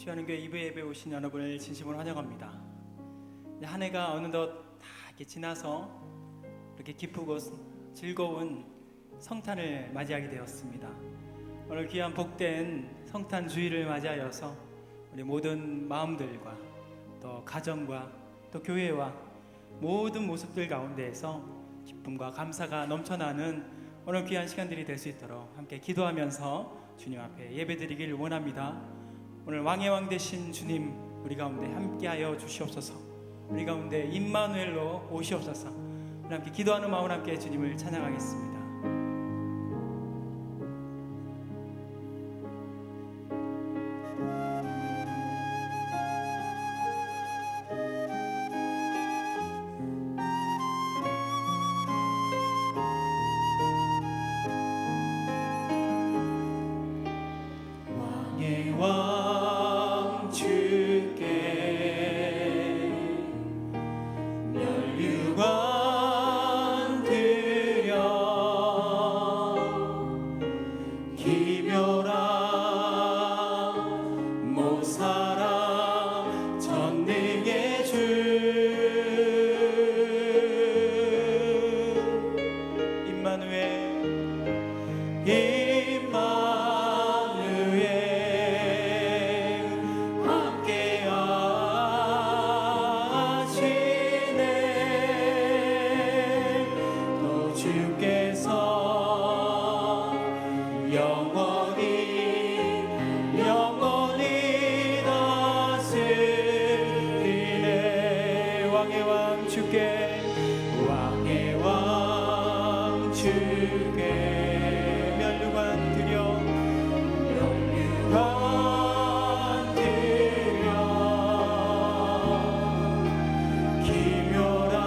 주하는 교회 2부 예배에 오신 여러분을 진심으로 환영합니다. 한 해가 어느덧 다 이렇게 지나서 이렇게 기쁘고 즐거운 성탄을 맞이하게 되었습니다. 오늘 귀한 복된 성탄 주일을 맞이하여서 우리 모든 마음들과 또 가정과 또 교회와 모든 모습들 가운데에서 기쁨과 감사가 넘쳐나는 오늘 귀한 시간들이 될 수 있도록 함께 기도하면서 주님 앞에 예배드리길 원합니다. 오늘 왕의 왕 되신 주님 우리 가운데 함께하여 주시옵소서. 우리 가운데 임마누엘로 오시옵소서. 우리 함께 기도하는 마음으로 함께 주님을 찬양하겠습니다. 왕의 왕 주께 면류관 드려 기묘한 모사랑 전능의 주 임마누엘 영원히 다스리네. 왕의 왕 주께 왕의 왕 주께 면류관 드려 기묘한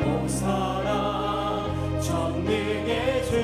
모사랑 전능의 주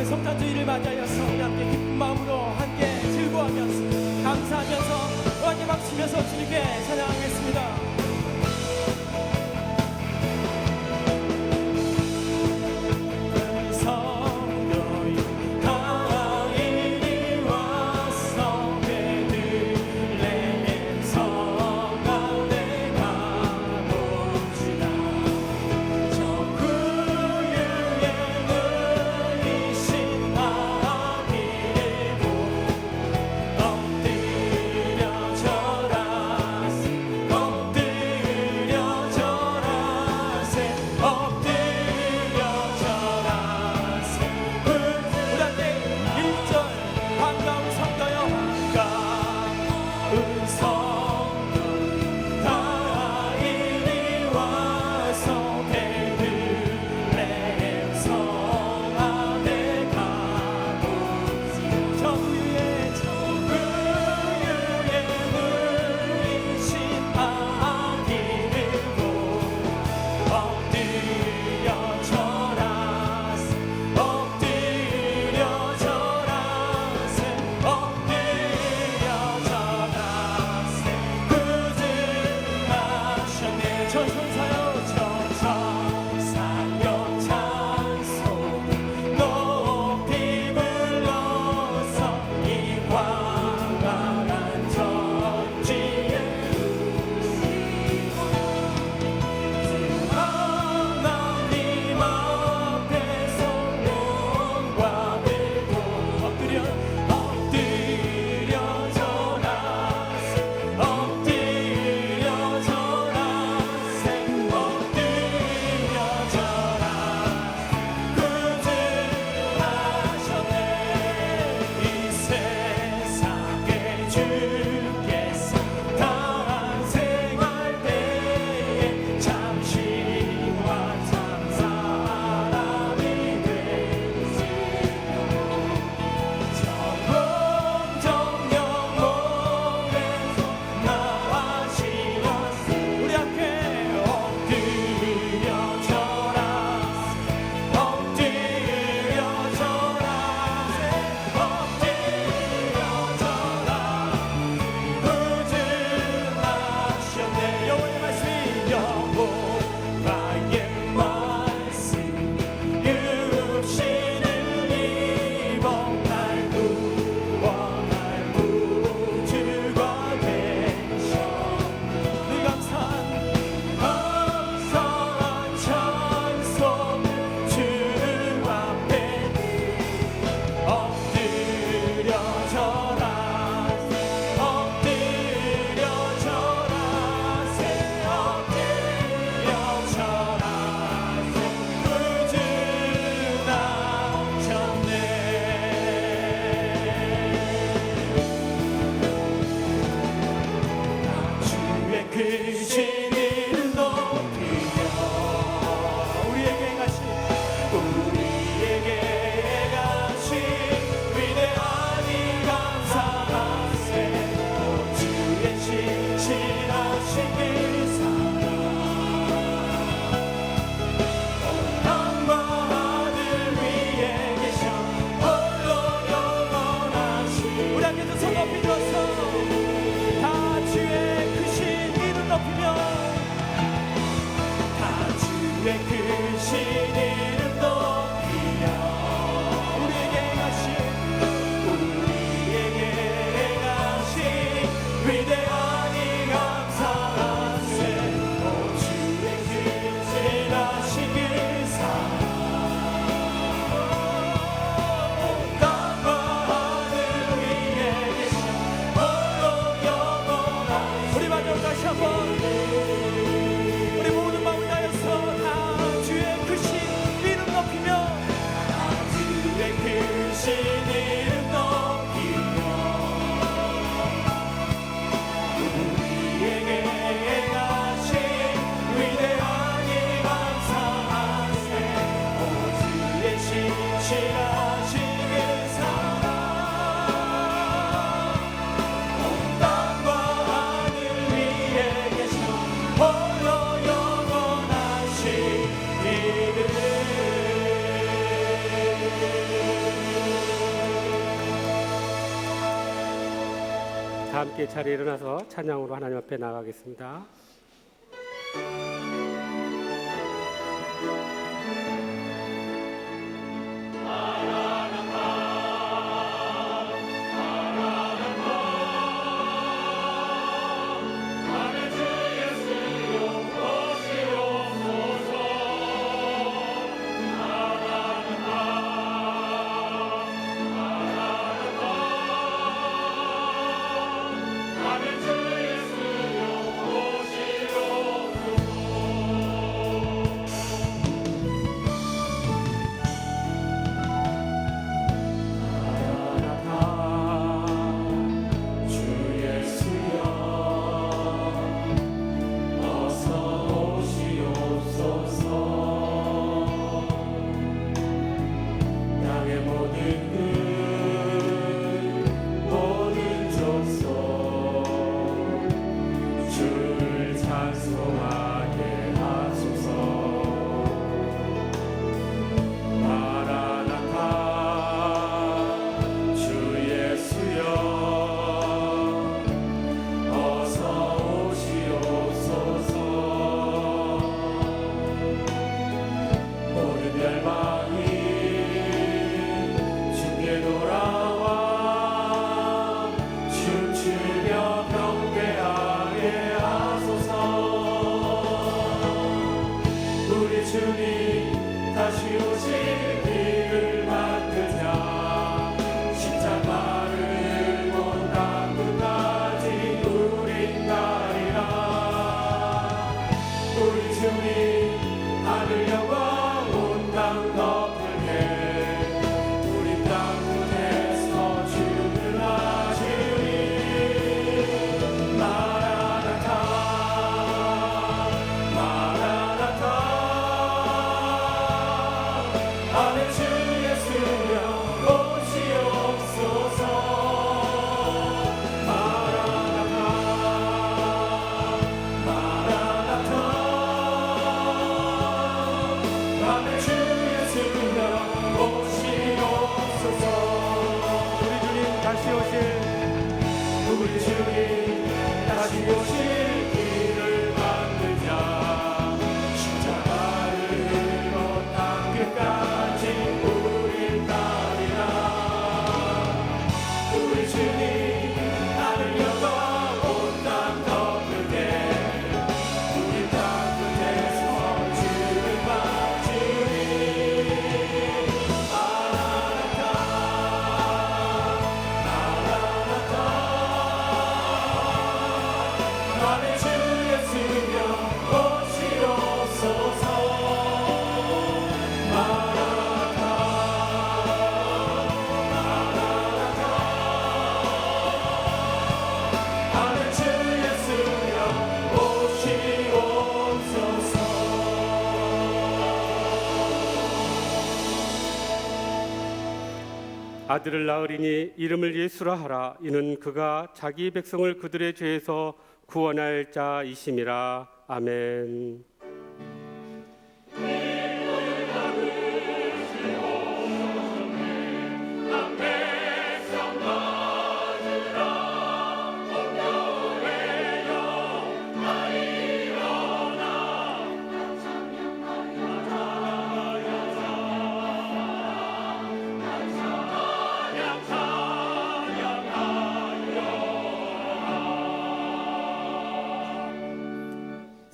성탄주의를 맞이하여서 우리 함께 기쁜 마음으로 함께 즐거워하면서 감사하면서 왕의 박치면서 주님께 찬양하겠습니다. 베들레헴 성 가운데 가봅시다. 위대하니 감사하세. 오 주의 그 지나신 그 사랑 온 땅과 하늘 위에 계신 홀로 영원한. 우리 마지막 다시 한번 우리 모든 마음을 다해서 다 주의 크신 이름 높이며 주의 크신 이름 높이며 우리에게 행하신 위대한 일 감사하세. 오 주의 신실하신 그 사랑 온 땅과 하늘 위에 계신 홀로 영원하신 이름. 다 함께 자리에 일어나서 찬양으로 하나님 앞에 나가겠습니다. 아들을 낳으리니 이름을 예수라 하라. 이는 그가 자기 백성을 그들의 죄에서 구원할 자이심이라. 아멘.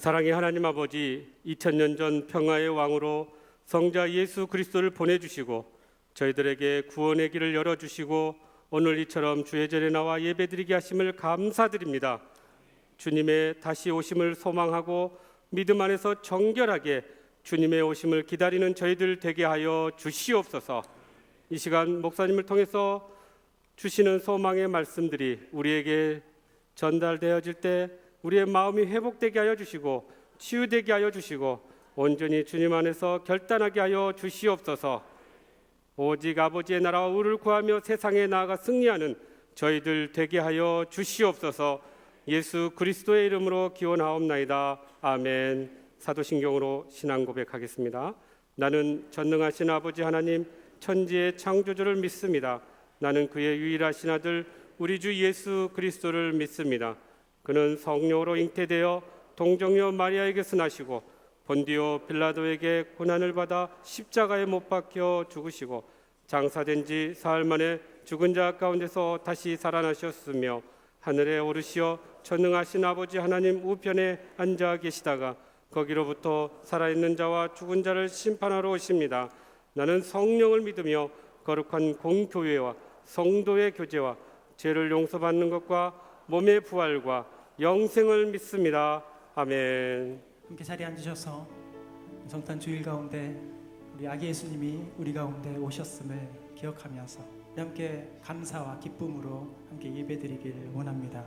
사랑의 하나님 아버지, 2000년 전 평화의 왕으로 성자 예수 그리스도를 보내주시고 저희들에게 구원의 길을 열어주시고 오늘 이처럼 주의 전에 나와 예배드리게 하심을 감사드립니다. 주님의 다시 오심을 소망하고 믿음 안에서 정결하게 주님의 오심을 기다리는 저희들 되게 하여 주시옵소서. 이 시간 목사님을 통해서 주시는 소망의 말씀들이 우리에게 전달되어질 때 우리의 마음이 회복되게 하여 주시고 치유되게 하여 주시고 온전히 주님 안에서 결단하게 하여 주시옵소서. 오직 아버지의 나라와 의를 구하며 세상에 나아가 승리하는 저희들 되게 하여 주시옵소서. 예수 그리스도의 이름으로 기원하옵나이다. 아멘. 사도신경으로 신앙 고백하겠습니다. 나는 전능하신 아버지 하나님 천지의 창조주를 믿습니다. 나는 그의 유일하신 아들 우리 주 예수 그리스도를 믿습니다. 그는 성령으로 잉태되어 동정녀 마리아에게서 나시고 본디오 빌라도에게 고난을 받아 십자가에 못 박혀 죽으시고 장사된 지 사흘 만에 죽은 자 가운데서 다시 살아나셨으며 하늘에 오르시어 전능하신 아버지 하나님 우편에 앉아 계시다가 거기로부터 살아있는 자와 죽은 자를 심판하러 오십니다. 나는 성령을 믿으며 거룩한 공교회와 성도의 교제와 죄를 용서받는 것과 몸의 부활과 영생을 믿습니다. 아멘. 함께 자리에 앉으셔서 성탄 주일 가운데 우리 아기 예수님이 우리 가운데 오셨음을 기억하면서 함께 감사와 기쁨으로 함께 예배드리길 원합니다.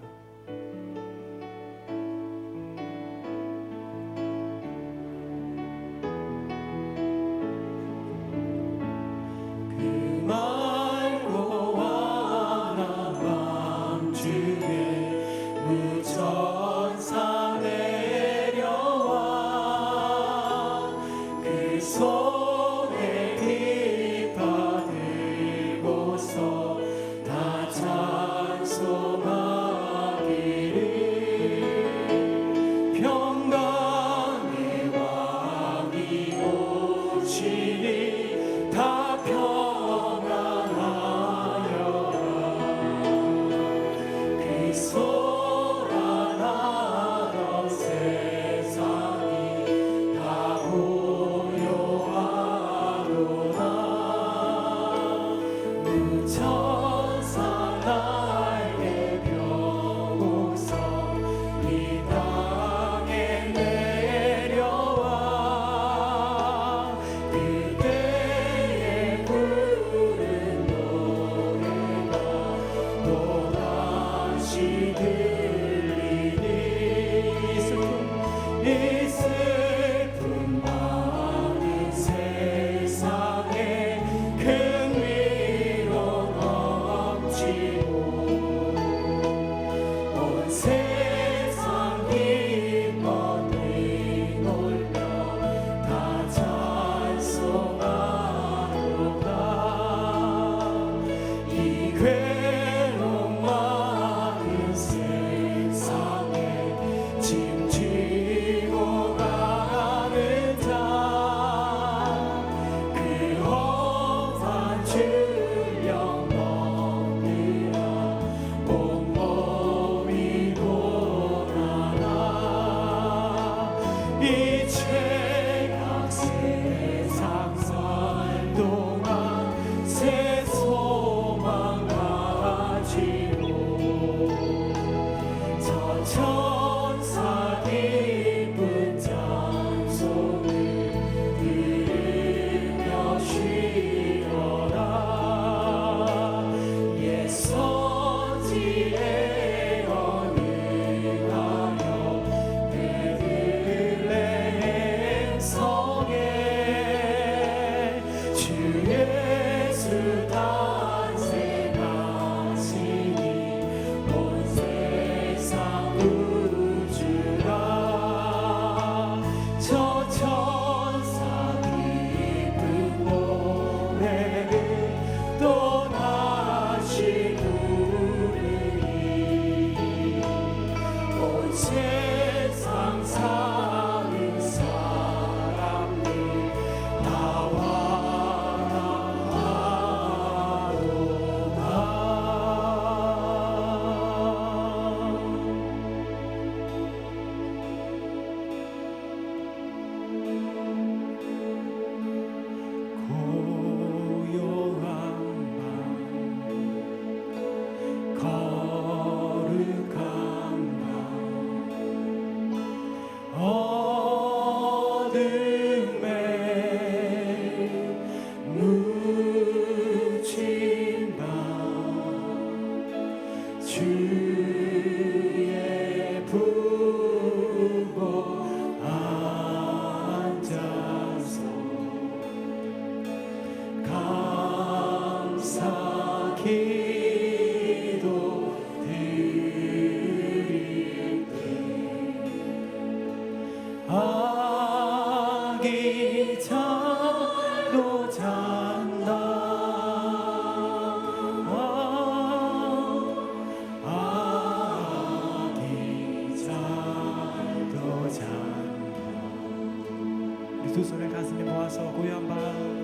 두 손을 가슴에 모아서 고요한 밤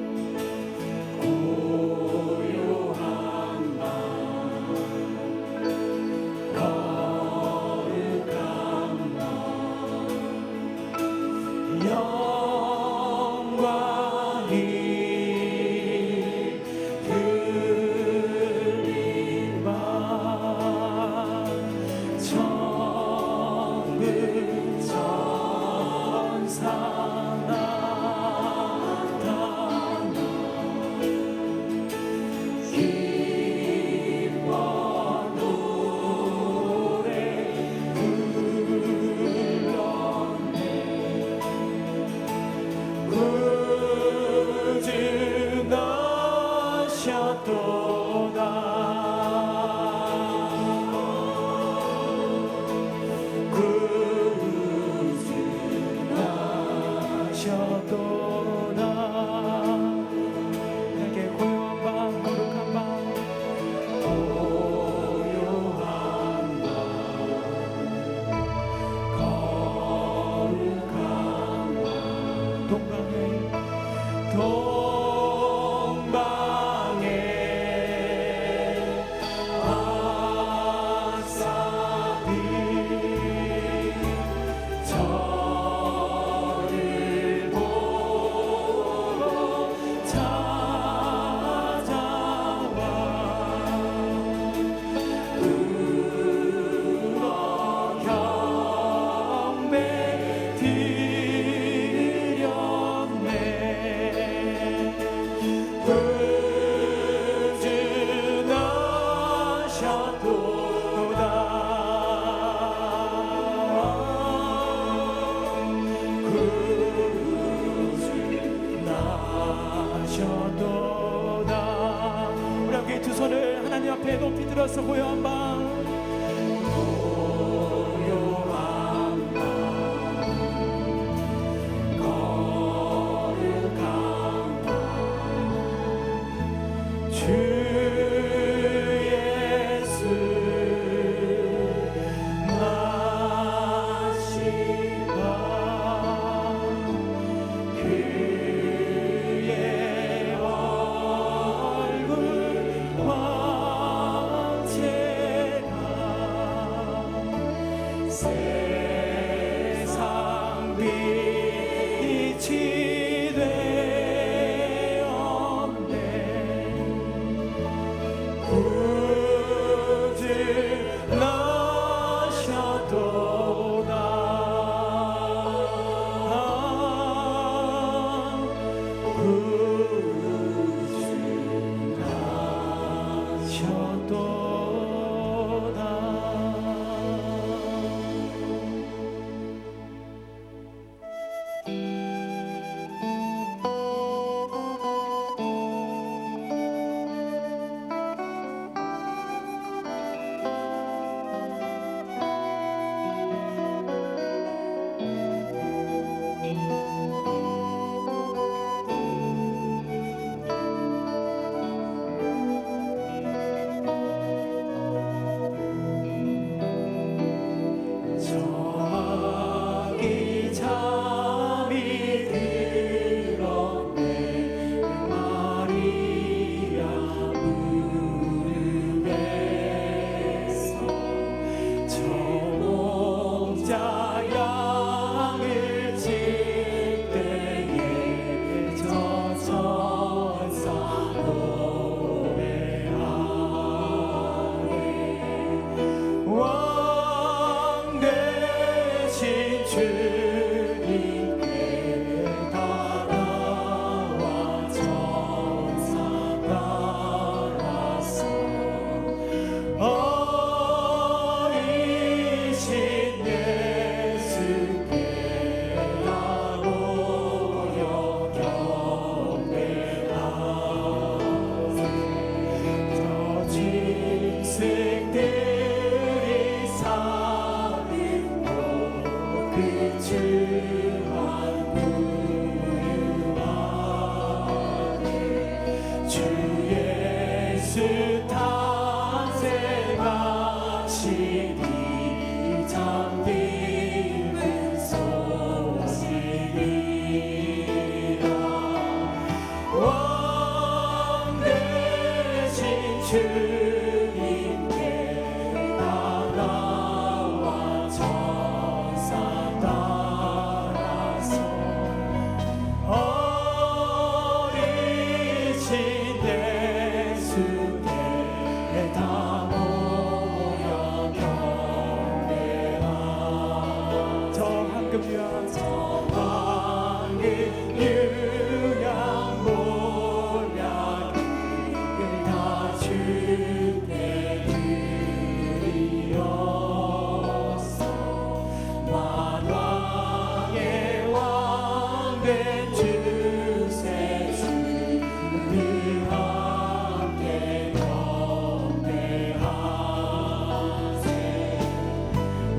높이 들어서 고요한 밤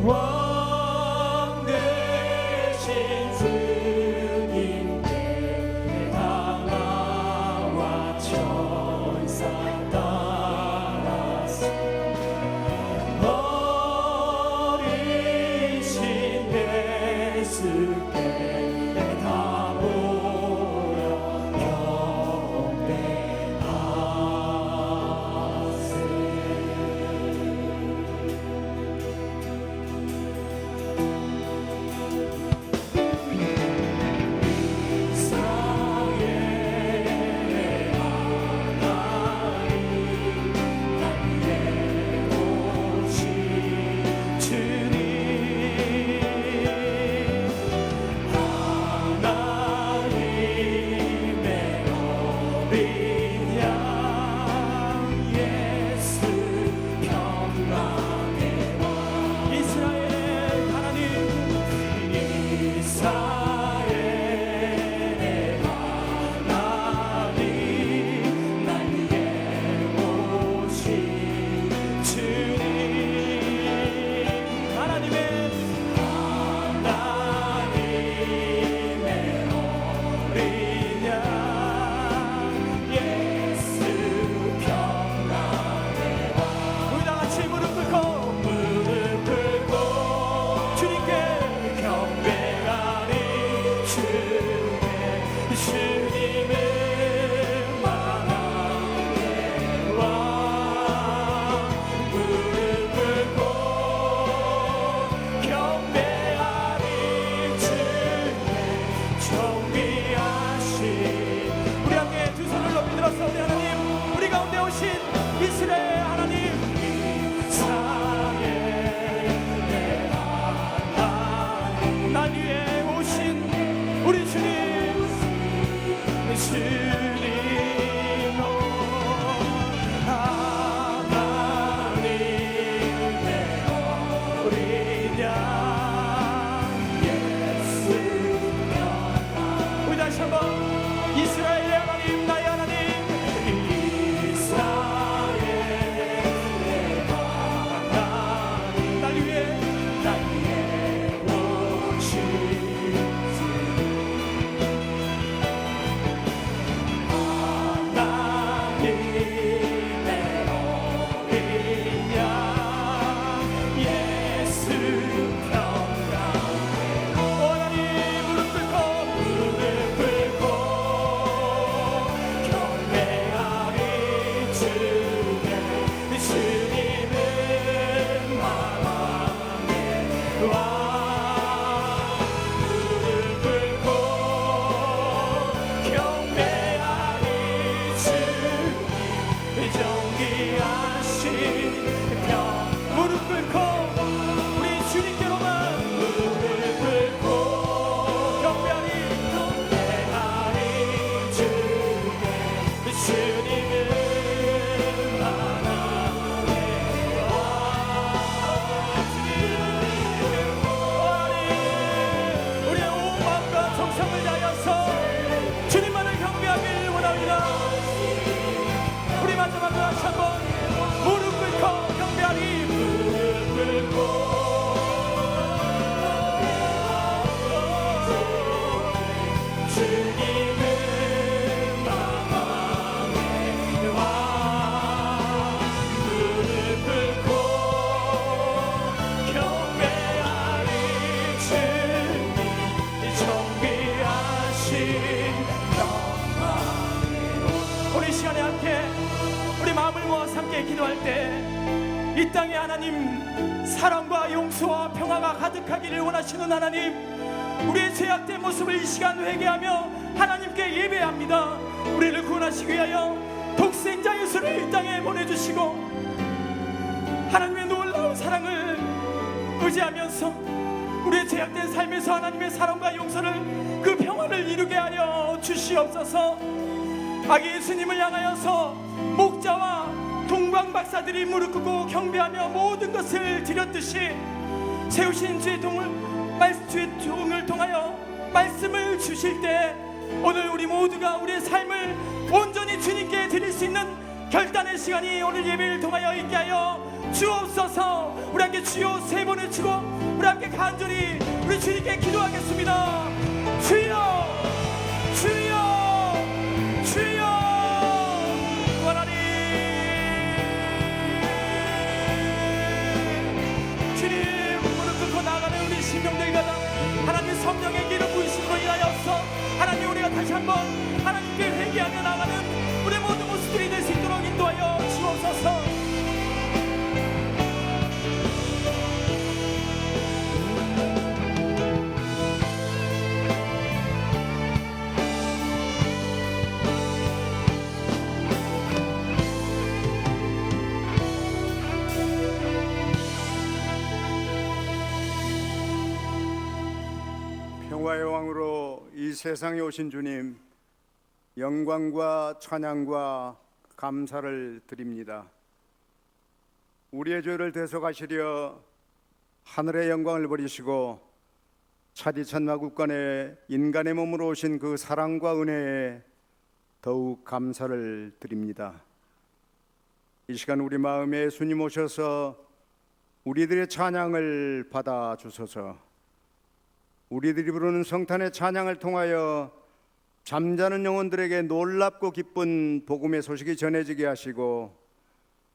왕 되신 주님께 당하와 천사 따라서 어리신 예수께 다 모여 이스라엘 하나님, 날 위해 오신 우리 주님, 주님 하나님의 어린 양 예수 평강. 우리 다시 한번 이스라엘의 하나님, 나의 하나님, 기도할 때 이 땅에 하나님 사랑과 용서와 평화가 가득하기를 원하시는 하나님, 우리의 죄악된 모습을 이 시간 회개하며 하나님께 예배합니다. 우리를 구원하시기 위하여 독생자 예수를 이 땅에 보내주시고 하나님의 놀라운 사랑을 의지하면서 우리의 죄악된 삶에서 하나님의 사랑과 용서를, 그 평화를 이루게 하여 주시옵소서. 아기 예수님을 향하여서 목자와 동방 박사들이 무릎 꿇고 경배하며 모든 것을 드렸듯이 세우신 주의 종을 통하여 말씀을 주실 때 오늘 우리 모두가 우리의 삶을 온전히 주님께 드릴 수 있는 결단의 시간이 오늘 예배를 통하여 있게 하여 주옵소서. 우리 함께 주여 세 번 외치고 우리 함께 간절히 우리 주님께 기도하겠습니다. 주여 주여 주여 하나님, 주님 무릎 꿇고 나가는 우리 심령들과 하나님 성령의 길을 부으심으로 인하여서 하나님 우리가 다시 한번 하나님께 회개하며 나가는 우리 모든 모습들이 될 수 있도록 인도하여 주옵소서. 평화의 왕으로 이 세상에 오신 주님, 영광과 찬양과 감사를 드립니다. 우리의 죄를 대속하시려 하늘의 영광을 버리시고 차디찬마국간에 인간의 몸으로 오신 그 사랑과 은혜에 더욱 감사를 드립니다. 이 시간 우리 마음에 예수님 오셔서 우리들의 찬양을 받아 주소서. 우리들이 부르는 성탄의 찬양을 통하여 잠자는 영혼들에게 놀랍고 기쁜 복음의 소식이 전해지게 하시고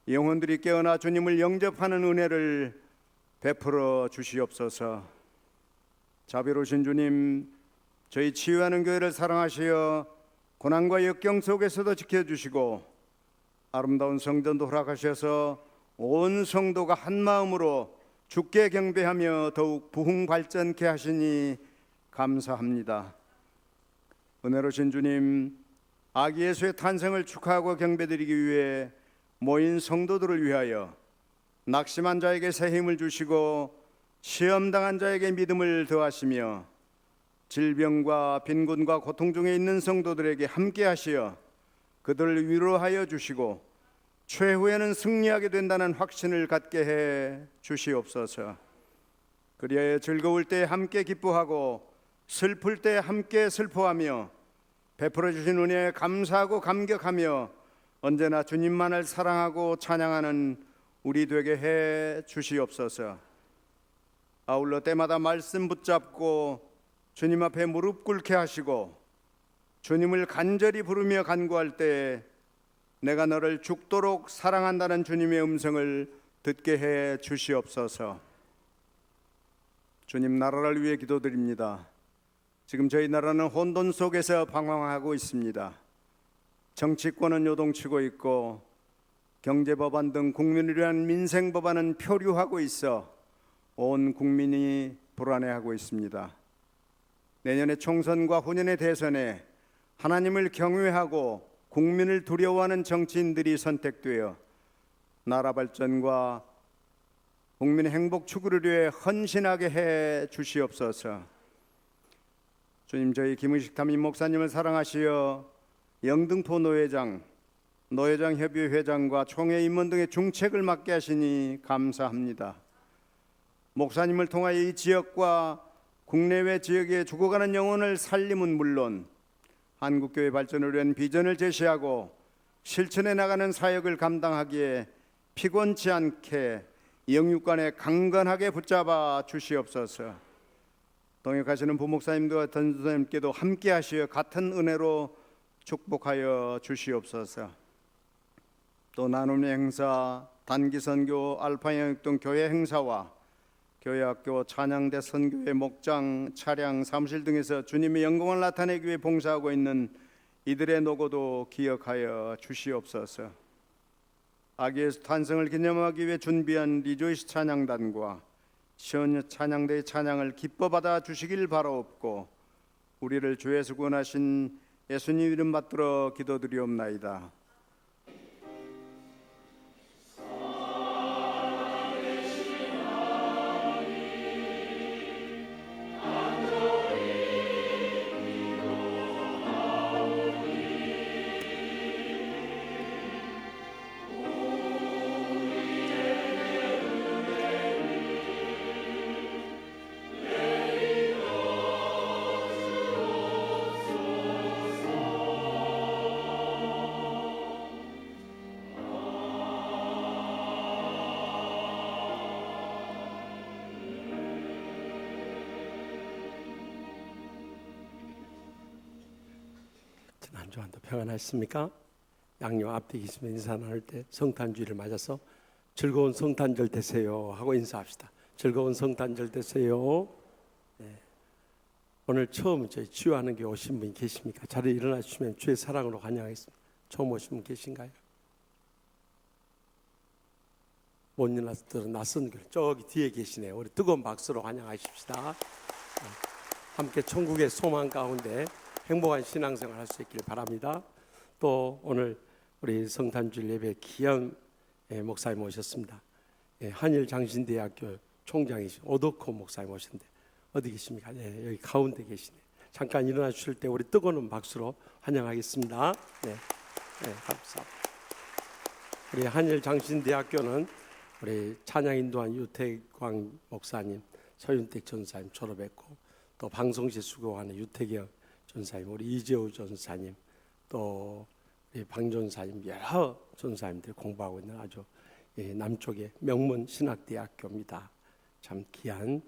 영혼들이 깨어나 주님을 영접하는 은혜를 베풀어 주시옵소서. 자비로우신 주님, 저희 치유하는 교회를 사랑하시어 고난과 역경 속에서도 지켜주시고 아름다운 성전도 허락하셔서 온 성도가 한 마음으로 주께 경배하며 더욱 부흥발전케 하시니 감사합니다. 은혜로우신 주님, 아기 예수의 탄생을 축하하고 경배드리기 위해 모인 성도들을 위하여 낙심한 자에게 새 힘을 주시고 시험당한 자에게 믿음을 더하시며 질병과 빈곤과 고통 중에 있는 성도들에게 함께 하시어 그들을 위로하여 주시고 최후에는 승리하게 된다는 확신을 갖게 해 주시옵소서. 그리하여 즐거울 때 함께 기뻐하고 슬플 때 함께 슬퍼하며 베풀어 주신 은혜에 감사하고 감격하며 언제나 주님만을 사랑하고 찬양하는 우리 되게 해 주시옵소서. 아울러 때마다 말씀 붙잡고 주님 앞에 무릎 꿇게 하시고 주님을 간절히 부르며 간구할 때 내가 너를 죽도록 사랑한다는 주님의 음성을 듣게 해 주시옵소서. 주님, 나라를 위해 기도드립니다. 지금 저희 나라는 혼돈 속에서 방황하고 있습니다. 정치권은 요동치고 있고 경제법안 등 국민을 위한 민생법안은 표류하고 있어 온 국민이 불안해하고 있습니다. 내년의 총선과 후년의 대선에 하나님을 경외하고 국민을 두려워하는 정치인들이 선택되어 나라 발전과 국민의 행복 추구를 위해 헌신하게 해 주시옵소서. 주님, 저희 김의식 담임 목사님을 사랑하시어 영등포 노회장 협의회 회장과 총회 임원 등의 중책을 맡게 하시니 감사합니다. 목사님을 통하여 이 지역과 국내외 지역에 죽어가는 영혼을 살림은 물론 한국교회 발전을 위한 비전을 제시하고 실천해 나가는 사역을 감당하기에 피곤치 않게 영육간에 강건하게 붙잡아 주시옵소서. 동역하시는 부목사님과 전도사님께도 함께 하시어 같은 은혜로 축복하여 주시옵소서. 또 나눔의 행사, 단기선교, 알파영역 등 교회 행사와 교회학교, 찬양대, 선교회, 목장, 차량, 사무실 등에서 주님의 영광을 나타내기 위해 봉사하고 있는 이들의 노고도 기억하여 주시옵소서. 아기 예수 탄생을 기념하기 위해 준비한 리조이스 찬양단과 시온 찬양대의 찬양을 기뻐 받아 주시길 바라옵고 우리를 주 예수 구원하신 예수님 이름 받들어 기도드리옵나이다. 주간도 평안하십니까? 양념 앞에 계시면 인사 나눌 때 성탄주의를 맞아서 즐거운 성탄절 되세요 하고 인사합시다. 즐거운 성탄절 되세요. 네. 오늘 처음 저희 치유하는 게 오신 분이 계십니까? 자리에 일어나 주시면 주의 사랑으로 환영하겠습니다. 처음 오신 분 계신가요? 못 일어났던 낯선 길 저기 뒤에 계시네요. 우리 뜨거운 박수로 환영하십시다. 네. 함께 천국의 소망 가운데 행복한 신앙생활 할 수 있길 바랍니다. 또 오늘 우리 성탄주일 예배 귀한 목사님 오셨습니다. 한일장신대학교 총장이신 오덕호 목사님 오셨는데 어디 계십니까? 네, 여기 가운데 계시네. 잠깐 일어나 주실 때 우리 뜨거운 박수로 환영하겠습니다. 네, 감사합니다. 우리 한일장신대학교는 우리 찬양 인도한 유태광 목사님, 서윤택 전사님 졸업했고 또 방송시 수고하는 유태경 전사님, 우리 이재호 전사님, 또 우리 방 전사님 여러 전사님들이 공부하고 있는 아주 남쪽의 명문 신학대학교입니다. 참 귀한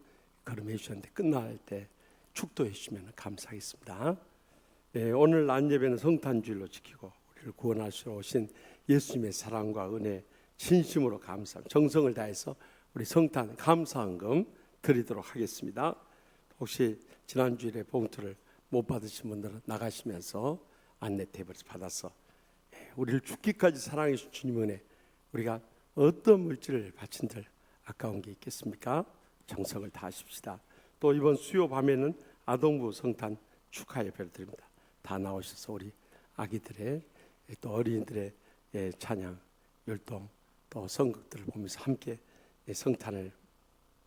걸음 해주셨는데 끝날 때 축도해 주시면 감사하겠습니다. 오늘 낮 예배는 성탄주일로 지키고 우리를 구원하시러 오신 예수님의 사랑과 은혜 진심으로 감사합니다. 정성을 다해서 우리 성탄 감사헌금 드리도록 하겠습니다. 혹시 지난주일에 봉투를 못 받으신 분들은 나가시면서 안내 테이블에서 받아서 우리를 죽기까지 사랑해 주신 주님 은혜, 우리가 어떤 물질을 바친들 아까운 게 있겠습니까? 정성을 다하십시다. 또 이번 수요 밤에는 아동부 성탄 축하 예배를 드립니다. 다 나오셔서 우리 아기들의 또 어린이들의 찬양, 율동, 또 성극들을 보면서 함께 성탄을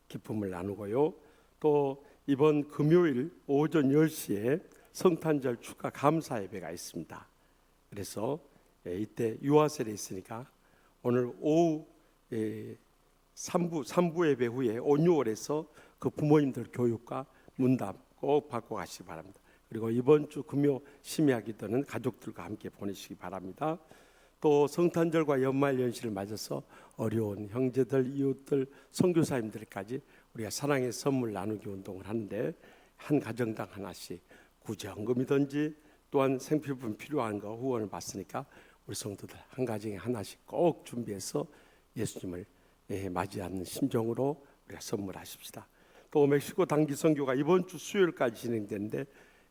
기쁨을 나누고요. 또 이번 금요일 오전 10시에 성탄절 축하 감사 예배가 있습니다. 그래서 이때 유아셀에 있으니까 오늘 오후 3부 예배 후에 온유월에서 그 부모님들 교육과 문답 꼭 받고 가시기 바랍니다. 그리고 이번 주 금요 심야 기도는 가족들과 함께 보내시기 바랍니다. 또 성탄절과 연말연시를 맞아서 어려운 형제들, 이웃들, 선교사님들까지 우리가 사랑의 선물 나누기 운동을 하는데 한 가정당 하나씩 구제헌금이든지 또한 생필품 필요한 거 후원을 받으니까 우리 성도들 한 가정에 하나씩 꼭 준비해서 예수님을 맞이하는 심정으로 우리가 선물하십시다. 또 멕시코 단기 선교가 이번 주 수요일까지 진행되는데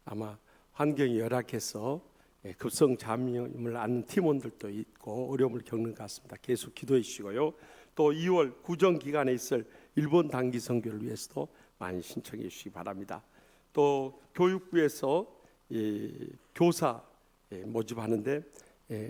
아마 환경이 열악해서 급성 잠염을 앓는 팀원들도 있고 어려움을 겪는 것 같습니다. 계속 기도해 주시고요. 또 2월 구정 기간에 있을 일본 단기 선교를 위해서도 많이 신청해 주시기 바랍니다. 또 교육부에서 교사 모집하는데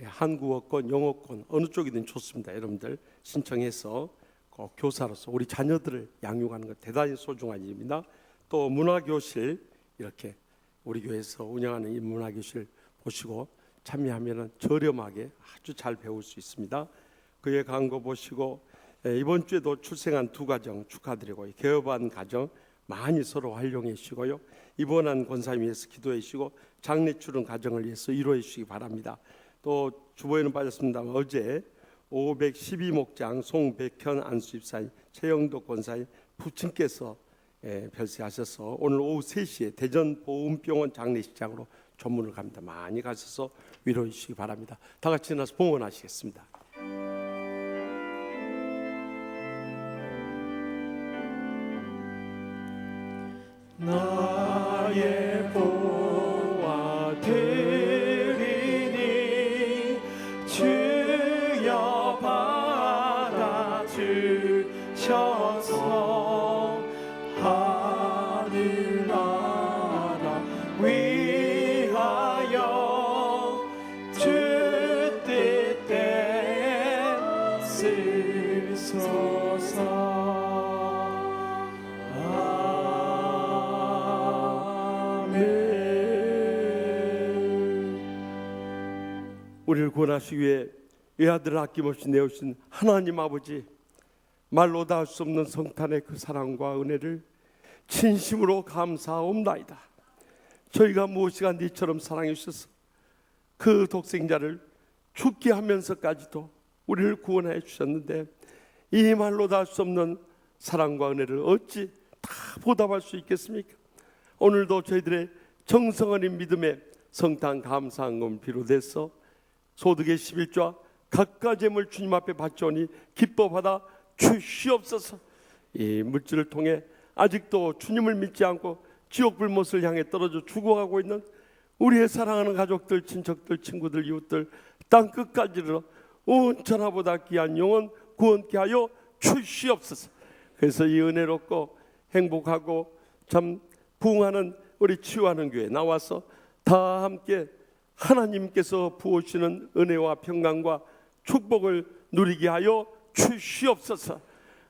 한국어권, 영어권 어느 쪽이든 좋습니다. 여러분들 신청해서 꼭 교사로서 우리 자녀들을 양육하는 것 대단히 소중한 일입니다. 또 문화교실 이렇게 우리 교회에서 운영하는 이 문화교실 보시고 참여하면 저렴하게 아주 잘 배울 수 있습니다. 그의 광고 보시고 이번 주에도 출생한 2가정 축하드리고 개업한 가정 많이 서로 활용해 주시고요. 입원한 권사님 위해서 기도해 주시고 장례 치른 가정을 위해서 위로해 주시기 바랍니다. 또 주보에는 빠졌습니다만 어제 512목장 송백현 안수집사님, 최영도 권사님 부친께서 별세하셔서 오늘 오후 3시에 대전 보훈병원 장례식장으로 전문을 갑니다. 많이 가셔서 위로해 주시기 바랍니다. 다 같이 나서 봉헌하시겠습니다. 나의 보화 드리니 주여 받아주셔서 하늘나라 위하여 주 뜻대로 쓰소서. 우리를 구원하시기 위해 외아들을 아낌없이 내오신 하나님 아버지, 말로 다 할 수 없는 성탄의 그 사랑과 은혜를 진심으로 감사옵나이다. 저희가 무엇이가 네처럼 사랑해 주셔서 그 독생자를 죽게 하면서까지도 우리를 구원해 주셨는데 이 말로 다 할 수 없는 사랑과 은혜를 어찌 다 보답할 수 있겠습니까? 오늘도 저희들의 정성 어린 믿음에 성탄 감사한금 비롯해서 소득의 11조와 각가지 재물 주님 앞에 바쳐오니 기뻐 받아 주시옵소서. 이 물질을 통해 아직도 주님을 믿지 않고 지옥 불못을 향해 떨어져 죽어가고 있는 우리의 사랑하는 가족들, 친척들, 친구들, 이웃들 땅 끝까지 이르러 온 천하보다 귀한 영혼 구원케 하여 주시옵소서. 그래서 이 은혜롭고 행복하고 참 부흥하는 우리 치유하는 교회 나와서 다 함께 하나님께서 부으시는 은혜와 평강과 축복을 누리게 하여 주시옵소서.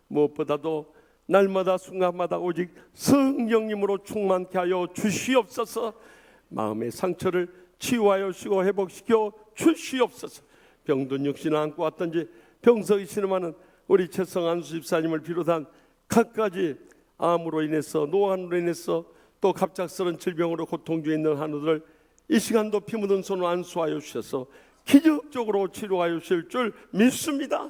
무엇보다도 날마다 순간마다 오직 성령님으로 충만케 하여 주시옵소서. 마음의 상처를 치유하여 주시고 회복시켜 주시옵소서. 병든 육신을 안고 왔던지 병석이 신음하는 우리 최성한 수집사님을 비롯한 각가지 암으로 인해서 노안으로 인해서 또 갑작스런 질병으로 고통 중에 있는 한우들 이 시간도 피 묻은 손을 안수하여 주셔서 기적적으로 치료하여 주실 줄 믿습니다.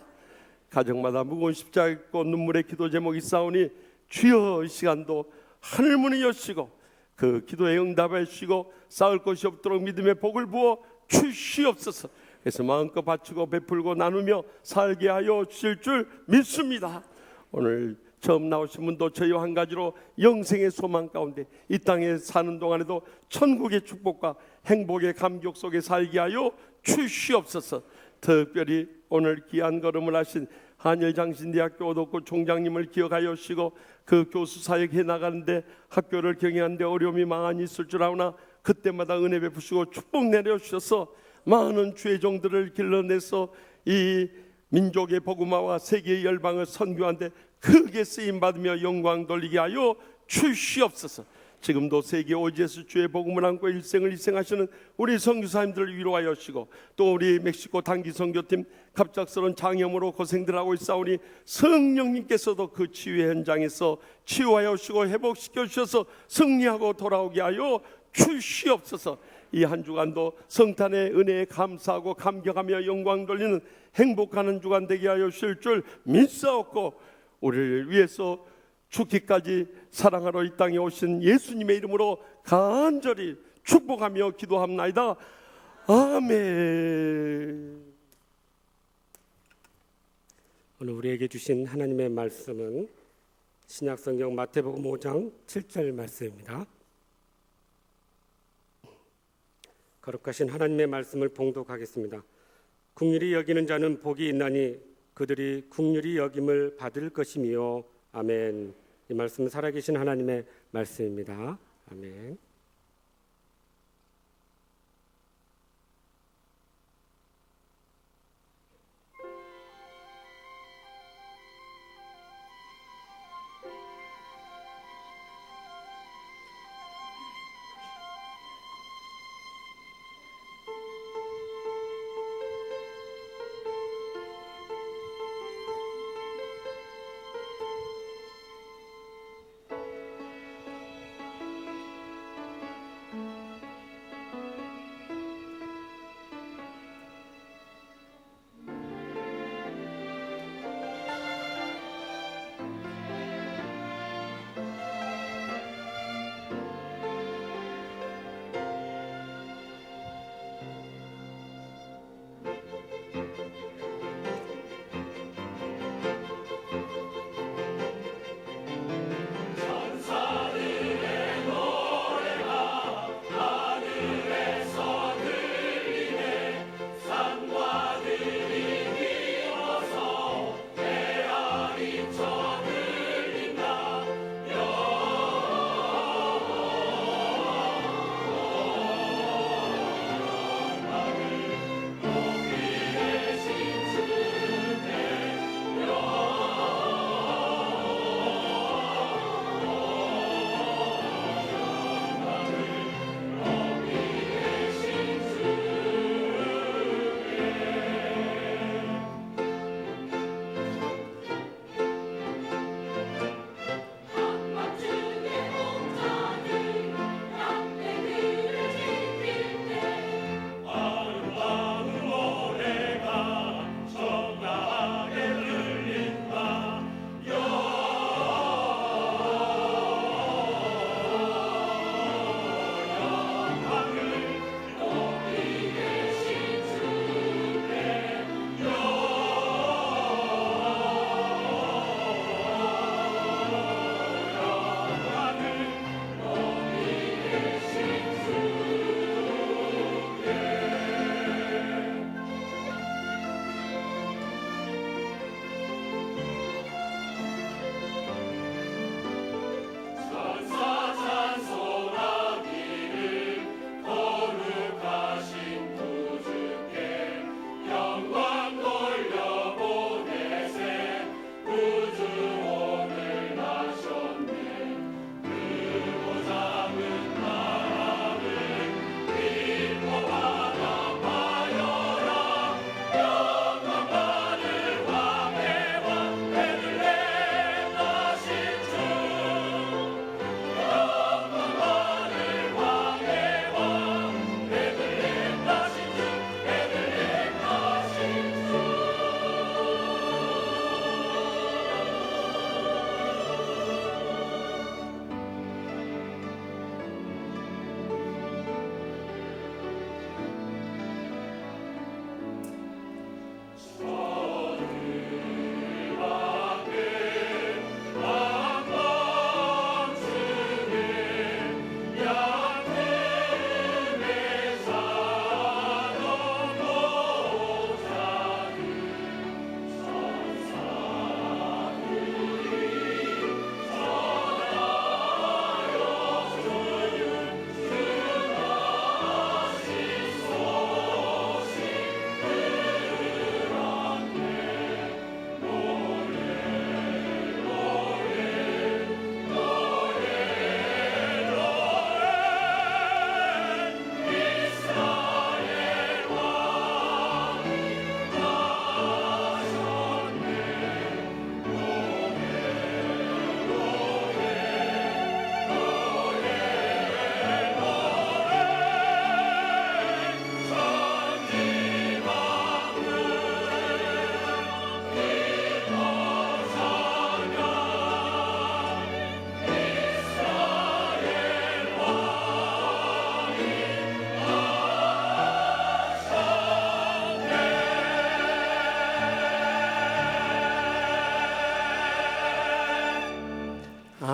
가정마다 무거운 십자가 있고 눈물의 기도 제목이 싸우니 주여 이 시간도 하늘 문을 여시고 그 기도에 응답해 주시고 쌓을 것이 없도록 믿음의 복을 부어 주시옵소서. 그래서 마음껏 바치고 베풀고 나누며 살게 하여 주실 줄 믿습니다. 오늘 처음 나오신 분도 저희와 한 가지로 영생의 소망 가운데 이 땅에 사는 동안에도 천국의 축복과 행복의 감격 속에 살게 하여 주시옵소서. 특별히 오늘 귀한 걸음을 하신 한일장신대학교 오덕구 총장님을 기억하여 주시고 그 교수 사역해 나가는데 학교를 경영하는데 어려움이 많이 있을 줄 아오나 그때마다 은혜 베푸시고 축복 내려주셔서 많은 주의 종들을 길러내서 이 민족의 복음화와 세계의 열방을 선교하는데 크게 쓰임받으며 영광 돌리게 하여 주시옵소서. 지금도 세계 오지에서 주의 복음을 안고 일생을 희생하시는 우리 선교사님들을 위로하여 주시고 또 우리 멕시코 단기 선교팀 갑작스러운 장염으로 고생들 하고 있사오니 성령님께서도 그 치유의 현장에서 치유하여 주시고 회복시켜 주셔서 승리하고 돌아오게 하여 주시옵소서. 이 한 주간도 성탄의 은혜에 감사하고 감격하며 영광 돌리는 행복하는 주간 되게 하여 주실 줄 믿사옵고 우리를 위해서 죽기까지 사랑하러 이 땅에 오신 예수님의 이름으로 간절히 축복하며 기도합나이다. 아멘. 오늘 우리에게 주신 하나님의 말씀은 신약성경 마태복음 5장 7절 말씀입니다. 거룩하신 하나님의 말씀을 봉독하겠습니다. 긍휼히 여기는 자는 복이 있나니 그들이 긍휼히 여김을 받을 것이며 아멘. 이 말씀은 살아계신 하나님의 말씀입니다. 아멘.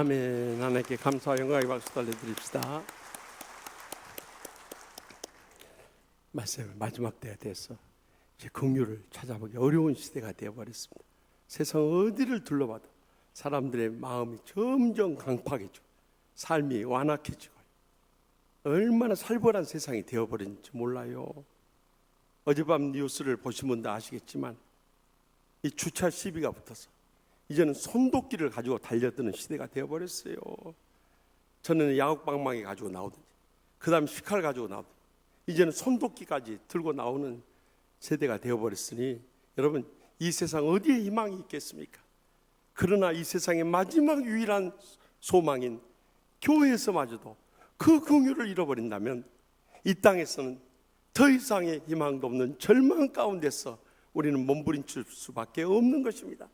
아멘. 하나님께 감사와 영광의 박수 달려드립시다. 마지막 때가 돼서 이제 긍휼을 찾아보기 어려운 시대가 되어버렸습니다. 세상 어디를 둘러봐도 사람들의 마음이 점점 강팍해지고 삶이 완악해지고 얼마나 살벌한 세상이 되어버린지 몰라요. 어젯밤 뉴스를 보신 분도 아시겠지만 이 주차 시비가 붙어서 이제는 손도끼를 가지고 달려드는 시대가 되어버렸어요. 저는 야구방망이 가지고 나오든지 그 다음 식칼 가지고 나오든지 이제는 손도끼까지 들고 나오는 세대가 되어버렸으니 여러분, 이 세상 어디에 희망이 있겠습니까? 그러나 이 세상의 마지막 유일한 소망인 교회에서마저도 그 긍휼을 잃어버린다면 이 땅에서는 더 이상의 희망도 없는 절망 가운데서 우리는 몸부림칠 수밖에 없는 것입니다.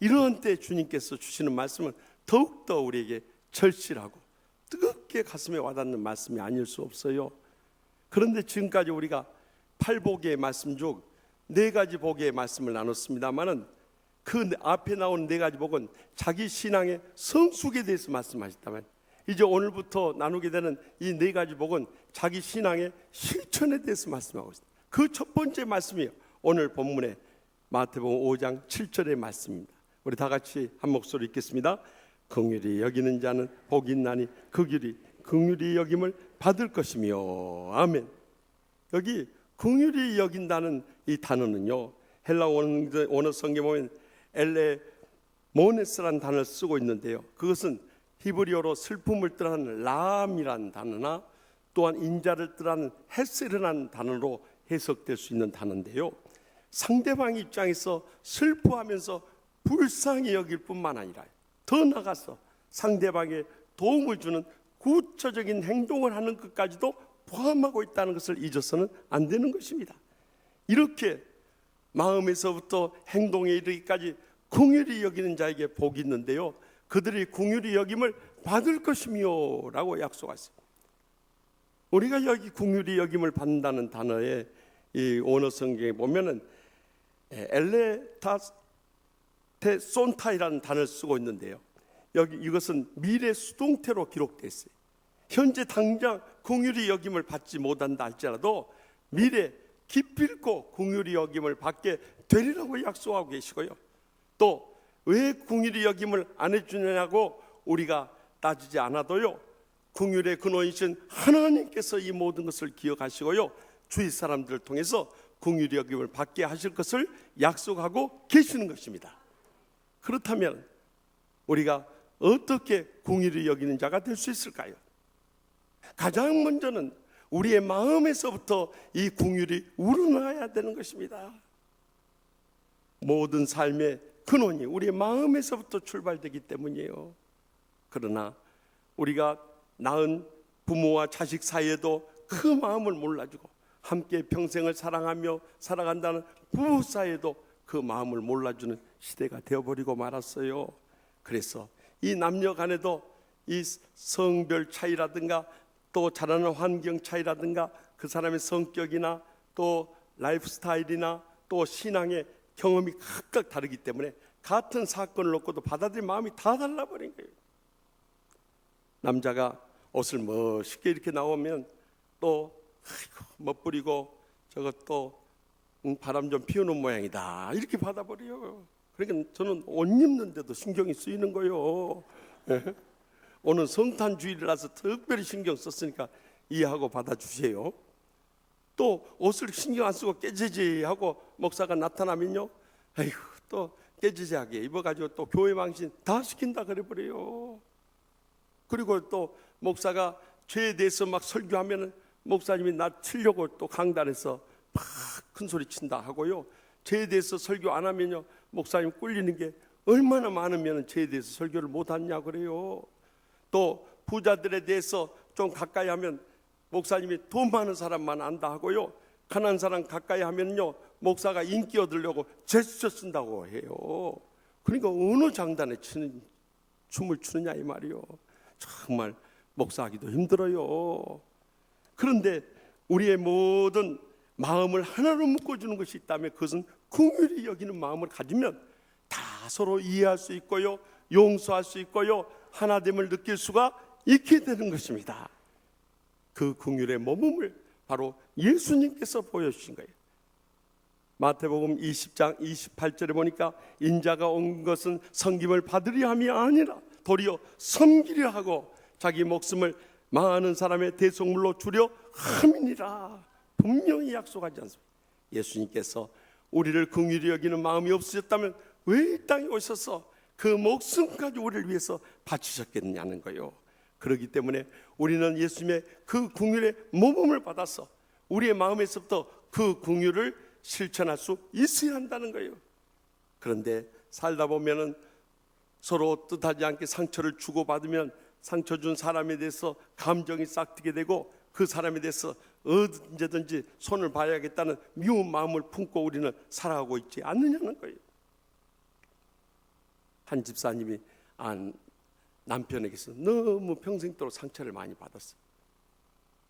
이런 때 주님께서 주시는 말씀은 더욱더 우리에게 절실하고 뜨겁게 가슴에 와닿는 말씀이 아닐 수 없어요. 그런데 지금까지 우리가 8복의 말씀 중 4가지 복의 말씀을 나눴습니다마는 그 앞에 나온 4가지 복은 자기 신앙의 성숙에 대해서 말씀하셨다면 이제 오늘부터 나누게 되는 이 4가지 복은 자기 신앙의 실천에 대해서 말씀하고 있습니다. 그 첫 번째 말씀이요, 오늘 본문의 마태복음 5장 7절의 말씀입니다. 우리 다 같이 한 목소리 읽겠습니다. 긍휼히 여기는 자는 복이 있나니 긍휼히 여김을 받을 것이며. 아멘. 여기 긍휼히 여긴다는 이 단어는요, 헬라 원어 성경에 보면 엘레모네스라는 단어를 쓰고 있는데요, 그것은 히브리어로 슬픔을 뜻하는 라함이라는 단어나 또한 인자를 뜻하는 헤세르라는 단어로 해석될 수 있는 단어인데요, 상대방 입장에서 슬퍼하면서 불쌍히 여길 뿐만 아니라 더 나아가서 상대방에 도움을 주는 구체적인 행동을 하는 것까지도 포함하고 있다는 것을 잊어서는 안 되는 것입니다. 이렇게 마음에서부터 행동에 이르기까지 긍휼히 여기는 자에게 복이 있는데요, 그들이 긍휼히 여김을 받을 것이며 라고 약속하셨습니다. 우리가 여기 긍휼히 여김을 받는다는 단어의 이 원어 성경에 보면은 엘레타테 손타이라는 단어를 쓰고 있는데요, 여기 이것은 미래 수동태로 기록되어 있어요. 현재 당장 긍휼히 여김을 받지 못한다 할지라도 미래 기필코 긍휼히 여김을 받게 되리라고 약속하고 계시고요, 또 왜 긍휼히 여김을 안 해주느냐고 우리가 따지지 않아도요, 긍휼의 근원이신 하나님께서 이 모든 것을 기억하시고요, 주위 사람들을 통해서 긍휼히 여김을 받게 하실 것을 약속하고 계시는 것입니다. 그렇다면 우리가 어떻게 긍휼히 여기는 자가 될 수 있을까요? 가장 먼저는 우리의 마음에서부터 이 긍휼이 우러나야 되는 것입니다. 모든 삶의 근원이 우리의 마음에서부터 출발되기 때문이에요. 그러나 우리가 낳은 부모와 자식 사이에도 그 마음을 몰라주고 함께 평생을 사랑하며 살아간다는 부부 사이에도 그 마음을 몰라주는 시대가 되어버리고 말았어요. 그래서 이 남녀 간에도 이 성별 차이라든가 또 자라는 환경 차이라든가 그 사람의 성격이나 또 라이프 스타일이나 또 신앙의 경험이 각각 다르기 때문에 같은 사건을 놓고도 받아들일 마음이 다 달라버린 거예요. 남자가 옷을 멋있게 이렇게 나오면 또 멋부리고 저것도 바람 좀 피우는 모양이다 이렇게 받아버려요. 그러니까 저는 옷 입는데도 신경이 쓰이는 거예요. 오늘 성탄주일이라서 특별히 신경 썼으니까 이해하고 받아주세요. 또 옷을 신경 안 쓰고 깨지지하고 목사가 나타나면요, 아이고 또 깨지지하게 입어가지고 또 교회 망신 다 시킨다 그래버려요. 그리고 또 목사가 죄에 대해서 막 설교하면은 목사님이 나 치려고 또 강단에서 막 큰 소리 친다 하고요, 죄에 대해서 설교 안 하면요 목사님 꿀리는 게 얼마나 많으면 죄에 대해서 설교를 못 하냐 그래요. 또 부자들에 대해서 좀 가까이 하면 목사님이 돈 많은 사람만 안다 하고요, 가난한 사람 가까이 하면요 목사가 인기 얻으려고 제스처 쓴다고 해요. 그러니까 어느 장단에 춤을 추느냐 이 말이요. 정말 목사하기도 힘들어요. 그런데 우리의 모든 마음을 하나로 묶어주는 것이 있다면 그것은 긍휼히 여기는 마음을 가지면 다 서로 이해할 수 있고요, 용서할 수 있고요, 하나됨을 느낄 수가 있게 되는 것입니다. 그 긍휼의 머금을 바로 예수님께서 보여주신 거예요. 마태복음 20장 28절에 보니까 인자가 온 것은 섬김을 받으려 함이 아니라 도리어 섬기려 하고 자기 목숨을 많은 사람의 대속물로 주려 함이니라. 분명히 약속하지 않습니까? 예수님께서 우리를 긍휼히 여기는 마음이 없으셨다면 왜 이 땅에 오셔서 그 목숨까지 우리를 위해서 바치셨겠느냐는 거예요. 그렇기 때문에 우리는 예수님의 그 긍휼의 모범을 받아서 우리의 마음에서부터 그 긍휼을 실천할 수 있어야 한다는 거예요. 그런데 살다 보면은 서로 뜻하지 않게 상처를 주고받으면 상처 준 사람에 대해서 감정이 싹트게 되고 그 사람에 대해서 언제든지 손을 봐야겠다는 미운 마음을 품고 우리는 살아가고 있지 않느냐는 거예요. 한 집사님이 남편에게서 너무 평생도록 상처를 많이 받았어요.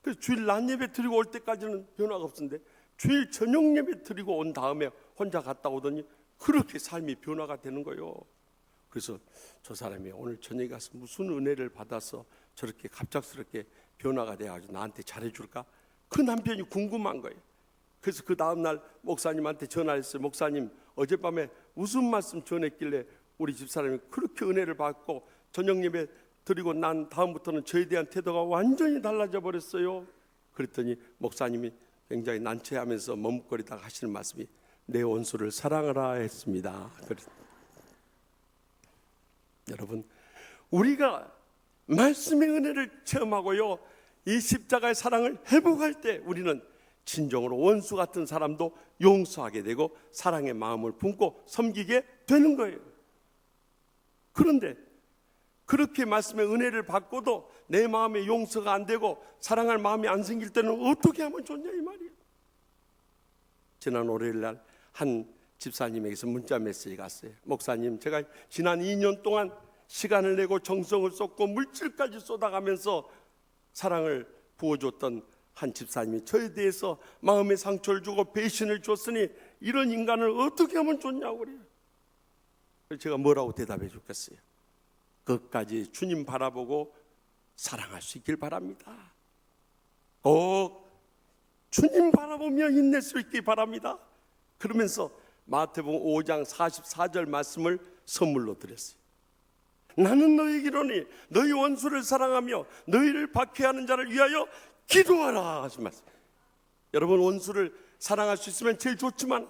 그래서 주일 낮 예배 드리고 올 때까지는 변화가 없었는데 주일 저녁 예배 드리고 온 다음에 혼자 갔다 오더니 그렇게 삶이 변화가 되는 거예요. 그래서 저 사람이 오늘 저녁에 가서 무슨 은혜를 받아서 저렇게 갑작스럽게 변화가 돼가지고 나한테 잘해줄까? 그 남편이 궁금한 거예요. 그래서 그 다음날 목사님한테 전화했어요. 목사님, 어젯밤에 무슨 말씀 전했길래 우리 집사람이 그렇게 은혜를 받고 저녁 예배 드리고 난 다음부터는 저에 대한 태도가 완전히 달라져 버렸어요. 그랬더니 목사님이 굉장히 난처해하면서 머뭇거리다가 하시는 말씀이 내 원수를 사랑하라 했습니다. 여러분, 우리가 말씀의 은혜를 체험하고요, 이 십자가의 사랑을 회복할 때 우리는 진정으로 원수 같은 사람도 용서하게 되고 사랑의 마음을 품고 섬기게 되는 거예요. 그런데 그렇게 말씀의 은혜를 받고도 내 마음에 용서가 안 되고 사랑할 마음이 안 생길 때는 어떻게 하면 좋냐 이 말이에요. 지난 월요일 날 한 집사님에게서 문자 메시지가 왔어요. 목사님, 제가 지난 2년 동안 시간을 내고 정성을 쏟고 물질까지 쏟아가면서 사랑을 부어줬던 한 집사님이 저에 대해서 마음의 상처를 주고 배신을 줬으니 이런 인간을 어떻게 하면 좋냐고 그래요. 그래서 제가 뭐라고 대답해 줬겠어요? 끝까지 주님 바라보고 사랑할 수 있길 바랍니다. 꼭 주님 바라보며 인낼 수 있길 바랍니다. 그러면서 마태복음 5장 44절 말씀을 선물로 드렸어요. 나는 너희에게로니 너희 원수를 사랑하며 너희를 박해하는 자를 위하여 기도하라 하신 말씀. 여러분, 원수를 사랑할 수 있으면 제일 좋지만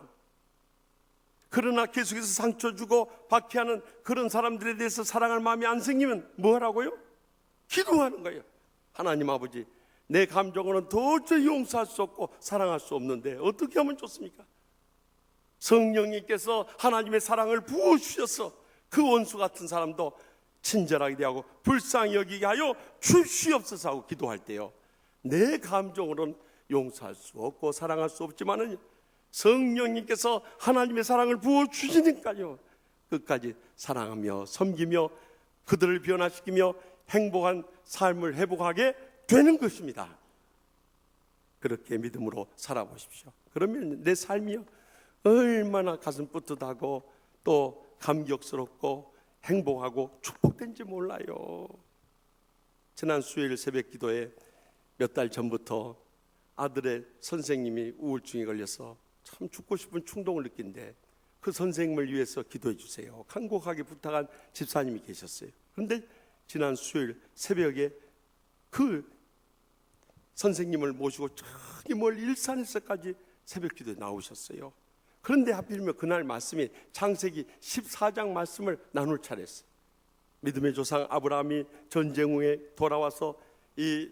그러나 계속해서 상처 주고 박해하는 그런 사람들에 대해서 사랑할 마음이 안 생기면 뭐 하라고요? 기도하는 거예요. 하나님 아버지, 내 감정으로는 도저히 용서할 수 없고 사랑할 수 없는데 어떻게 하면 좋습니까? 성령님께서 하나님의 사랑을 부어주셔서 그 원수 같은 사람도 친절하게 대하고 불쌍히 여기게 하여 주시옵소서 하고 기도할 때요, 내 감정으로는 용서할 수 없고 사랑할 수 없지만은 성령님께서 하나님의 사랑을 부어주시니까요, 끝까지 사랑하며 섬기며 그들을 변화시키며 행복한 삶을 회복하게 되는 것입니다. 그렇게 믿음으로 살아보십시오. 그러면 내 삶이요, 얼마나 가슴 뿌듯하고 또 감격스럽고 행복하고 축복된지 몰라요. 지난 수요일 새벽 기도에 몇 달 전부터 아들의 선생님이 우울증에 걸려서 참 죽고 싶은 충동을 느낀데 그 선생님을 위해서 기도해 주세요, 간곡하게 부탁한 집사님이 계셨어요. 그런데 지난 수요일 새벽에 그 선생님을 모시고 저기 멀리 일산에서까지 새벽 기도에 나오셨어요. 그런데 하필이면 그날 말씀이 창세기 14장 말씀을 나눌 차례였어요. 믿음의 조상 아브라함이 전쟁 후에 돌아와서 이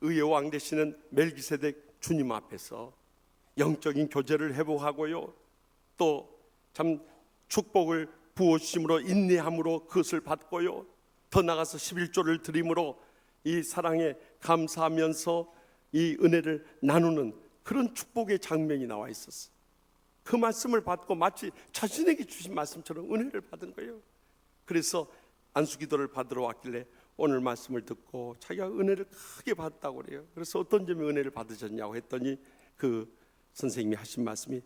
의의 왕 되시는 멜기세덱 주님 앞에서 영적인 교제를 회복하고요, 또 참 축복을 부어주심으로 인내함으로 그것을 받고요, 더 나아가서 11조를 드림으로 이 사랑에 감사하면서 이 은혜를 나누는 그런 축복의 장면이 나와 있었어요. 그 말씀을 받고 마치 자신에게 주신 말씀처럼 은혜를 받은 거예요. 그래서 안수기도를 받으러 왔길래 오늘 말씀을 듣고 자기가 은혜를 크게 받았다고 그래요. 그래서 어떤 점에 은혜를 받으셨냐고 했더니 그 선생님이 하신 말씀이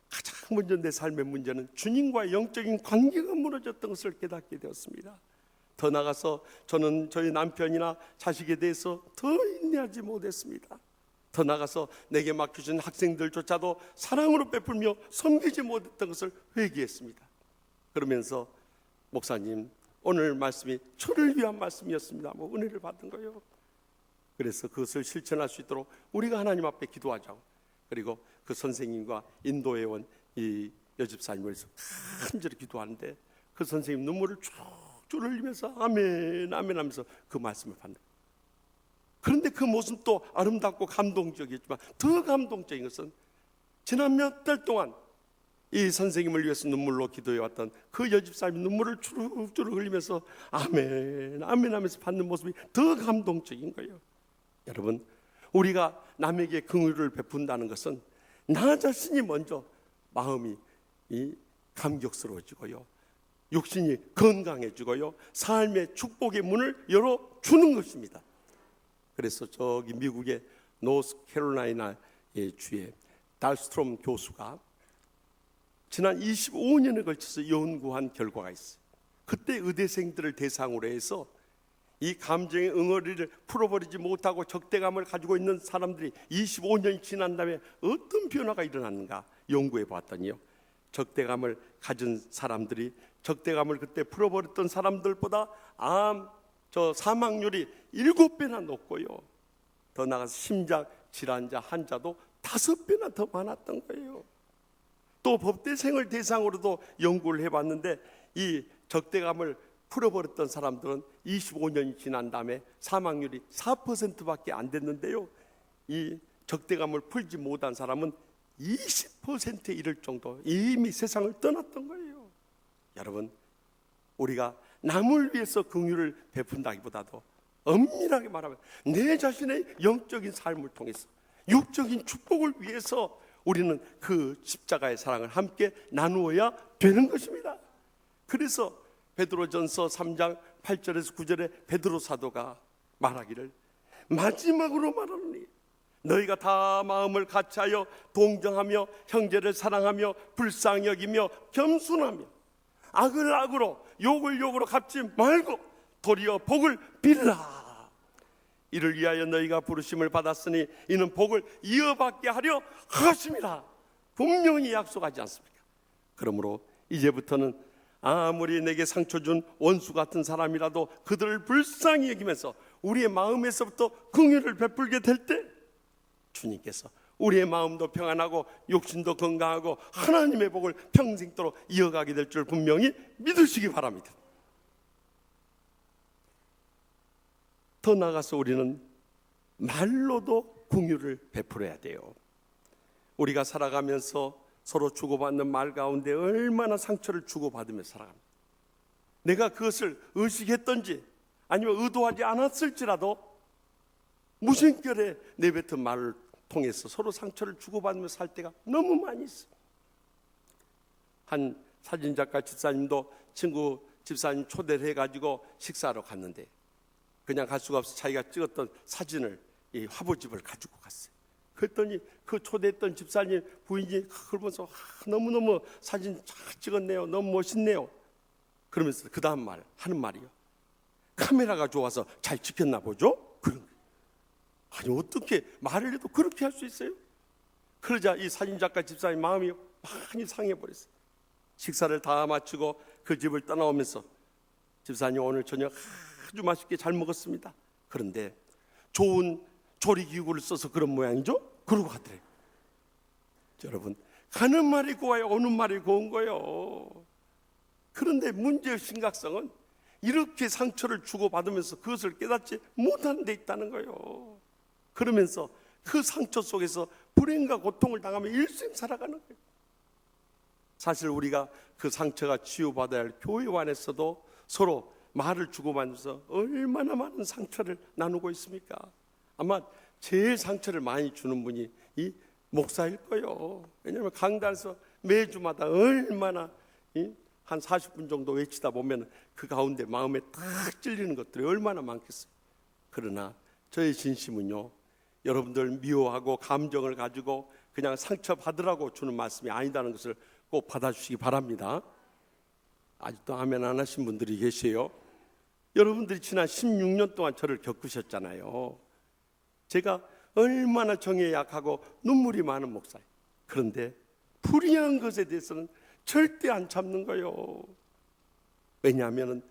가장 먼저 내 삶의 문제는 주님과의 영적인 관계가 무너졌던 것을 깨닫게 되었습니다. 더 나가서 저는 저희 남편이나 자식에 대해서 더 인내하지 못했습니다. 더 나가서 내게 맡겨준 학생들조차도 사랑으로 베풀며 섬기지 못했던 것을 회개했습니다. 그러면서 목사님, 오늘 말씀이 저를 위한 말씀이었습니다. 은혜를 받은 거예요. 그래서 그것을 실천할 수 있도록 우리가 하나님 앞에 기도하자고. 그리고 그 선생님과 인도에 온 이 여집사님을 위해서 간절히 기도하는데 그 선생님 눈물을 쭉쭉 흘리면서 아멘 아멘 하면서 그 말씀을 받는. 그런데 그 모습도 아름답고 감동적이었지만 더 감동적인 것은 지난 몇 달 동안 이 선생님을 위해서 눈물로 기도해왔던 그 여집사님이 눈물을 주룩주룩 흘리면서 아멘 아멘 하면서 받는 모습이 더 감동적인 거예요. 여러분, 우리가 남에게 긍휼을 베푼다는 것은 나 자신이 먼저 마음이 감격스러워지고요, 육신이 건강해지고요, 삶의 축복의 문을 열어주는 것입니다. 그래서 저기 미국의 노스캐롤라이나의 주의 달스트롬 교수가 지난 25년에 걸쳐서 연구한 결과가 있어요. 그때 의대생들을 대상으로 해서 이 감정의 응어리를 풀어버리지 못하고 적대감을 가지고 있는 사람들이 25년이 지난 다음에 어떤 변화가 일어났는가 연구해 봤더니요, 적대감을 가진 사람들이 적대감을 그때 풀어버렸던 사람들보다 사망률이 7배나 높고요, 더 나아가서 심장 질환자 환자도 5배나 더 많았던 거예요. 또 법대생을 대상으로도 연구를 해봤는데 이 적대감을 풀어버렸던 사람들은 25년이 지난 다음에 사망률이 4%밖에 안 됐는데요, 이 적대감을 풀지 못한 사람은 20%에 이를 정도 이미 세상을 떠났던 거예요. 여러분, 우리가 남을 위해서 긍휼을 베푼다기보다도 엄밀하게 말하면 내 자신의 영적인 삶을 통해서 육적인 축복을 위해서 우리는 그 십자가의 사랑을 함께 나누어야 되는 것입니다. 그래서 베드로전서 3장 8절에서 9절에 베드로 사도가 말하기를 마지막으로 말하노니 너희가 다 마음을 같이하여 동정하며 형제를 사랑하며 불쌍히 여기며 겸손하며 악을 악으로 욕을 욕으로 갚지 말고 도리어 복을 빌라. 이를 위하여 너희가 부르심을 받았으니 이는 복을 이어받게 하려 하심이라. 분명히 약속하지 않습니까? 그러므로 이제부터는 아무리 내게 상처 준 원수 같은 사람이라도 그들을 불쌍히 여기면서 우리의 마음에서부터 긍휼을 베풀게 될 때 주님께서 우리의 마음도 평안하고 육신도 건강하고 하나님의 복을 평생도록 이어가게 될 줄 분명히 믿으시기 바랍니다. 더 나아가서 우리는 말로도 긍휼을 베풀어야 돼요. 우리가 살아가면서 서로 주고받는 말 가운데 얼마나 상처를 주고받으며 살아갑니다. 내가 그것을 의식했던지 아니면 의도하지 않았을지라도 무심결에 내뱉은 말을 통해서 서로 상처를 주고받으며 살 때가 너무 많이 있어요. 한 사진작가 집사님도 친구 집사님 초대를 해가지고 식사하러 갔는데 그냥 갈 수가 없어 자기가 찍었던 사진을 이 화보집을 가지고 갔어요. 그랬더니 그 초대했던 집사님 부인이 그걸 보면서 너무너무 사진 잘 찍었네요, 너무 멋있네요. 그러면서 그 다음 말 하는 말이요, 카메라가 좋아서 잘 찍혔나 보죠? 그런 거예요. 아니 어떻게 말을 해도 그렇게 할 수 있어요? 그러자 이 사진작가 집사님 마음이 많이 상해버렸어요. 식사를 다 마치고 그 집을 떠나오면서 집사님 오늘 저녁 아주 맛있게 잘 먹었습니다. 그런데 좋은 조리기구를 써서 그런 모양이죠? 그러고 하더래요. 여러분, 가는 말이 고와요, 오는 말이 고운 거예요. 그런데 문제의 심각성은 이렇게 상처를 주고받으면서 그것을 깨닫지 못하는 데 있다는 거예요. 그러면서 그 상처 속에서 불행과 고통을 당하며 일생 살아가는 거예요. 사실 우리가 그 상처가 치유받아야 할 교회 안에서도 서로 말을 주고받으면서 얼마나 많은 상처를 나누고 있습니까? 아마 제일 상처를 많이 주는 분이 이 목사일 거예요. 왜냐하면 강단에서 매주마다 얼마나 한 40분 정도 외치다 보면 그 가운데 마음에 딱 찔리는 것들이 얼마나 많겠어요. 그러나 저의 진심은요, 여러분들 미워하고 감정을 가지고 그냥 상처받으라고 주는 말씀이 아니다는 것을 꼭 받아주시기 바랍니다. 아직도 아멘 안 하신 분들이 계세요. 여러분들이 지난 16년 동안 저를 겪으셨잖아요. 제가 얼마나 정에 약하고 눈물이 많은 목사예요. 그런데 불의한 것에 대해서는 절대 안 참는 거예요. 왜냐하면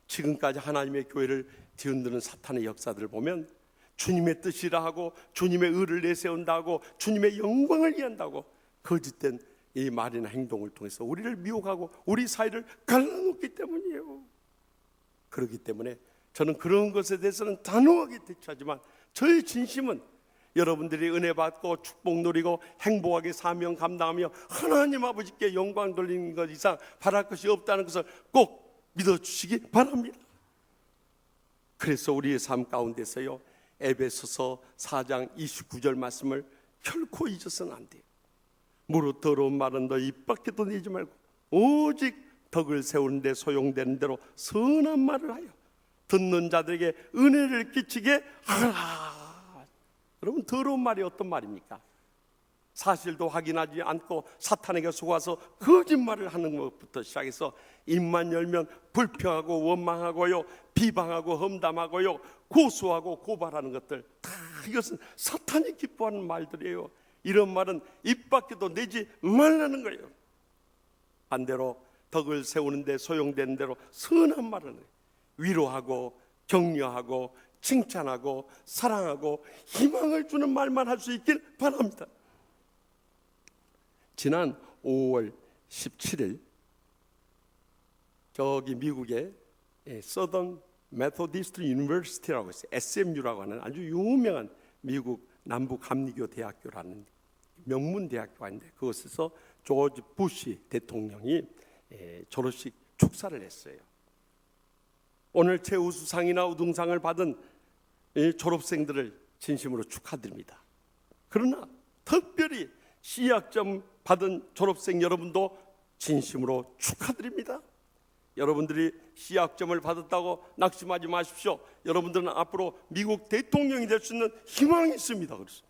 지금까지 하나님의 교회를 뒤흔드는 사탄의 역사들을 보면 주님의 뜻이라 하고 주님의 의를 내세운다고 주님의 영광을 위한다고 거짓된 이 말이나 행동을 통해서 우리를 미혹하고 우리 사이를 갈라놓기 때문이에요. 그렇기 때문에 저는 그런 것에 대해서는 단호하게 대처하지만 저의 진심은 여러분들이 은혜 받고 축복 누리고 행복하게 사명 감당하며 하나님 아버지께 영광 돌리는 것 이상 바랄 것이 없다는 것을 꼭 믿어주시기 바랍니다. 그래서 우리의 삶 가운데서요, 에베소서 4장 29절 말씀을 결코 잊어서는 안 돼요. 무릇 더러운 말은 너 입 밖에도 내지 말고 오직 덕을 세우는 데 소용되는 대로 선한 말을 하여 듣는 자들에게 은혜를 끼치게 하라. 여러분, 더러운 말이 어떤 말입니까? 사실도 확인하지 않고 사탄에게 속아서 거짓말을 하는 것부터 시작해서 입만 열면 불평하고 원망하고요, 비방하고 험담하고요, 고소하고 고발하는 것들, 다 이것은 사탄이 기뻐하는 말들이에요. 이런 말은 입 밖에도 내지 말라는 거예요. 반대로 덕을 세우는데 소용되는 대로 선한 말을 해요. 위로하고 격려하고 칭찬하고 사랑하고 희망을 주는 말만 할 수 있길 바랍니다. 지난 5월 17일 저기 미국의 서던 메소디스트 유니버시티라고 있어요. SMU라고 하는 아주 유명한 미국 남부 감리교 대학교라는 명문 대학교가 있는데 그곳에서 조지 부시 대통령이 졸업식 축사를 했어요. 오늘 최우수상이나 우등상을 받은 졸업생들을 진심으로 축하드립니다. 그러나 특별히 C학점 받은 졸업생 여러분도 진심으로 축하드립니다. 여러분들이 C학점을 받았다고 낙심하지 마십시오. 여러분들은 앞으로 미국 대통령이 될 수 있는 희망이 있습니다. 그래서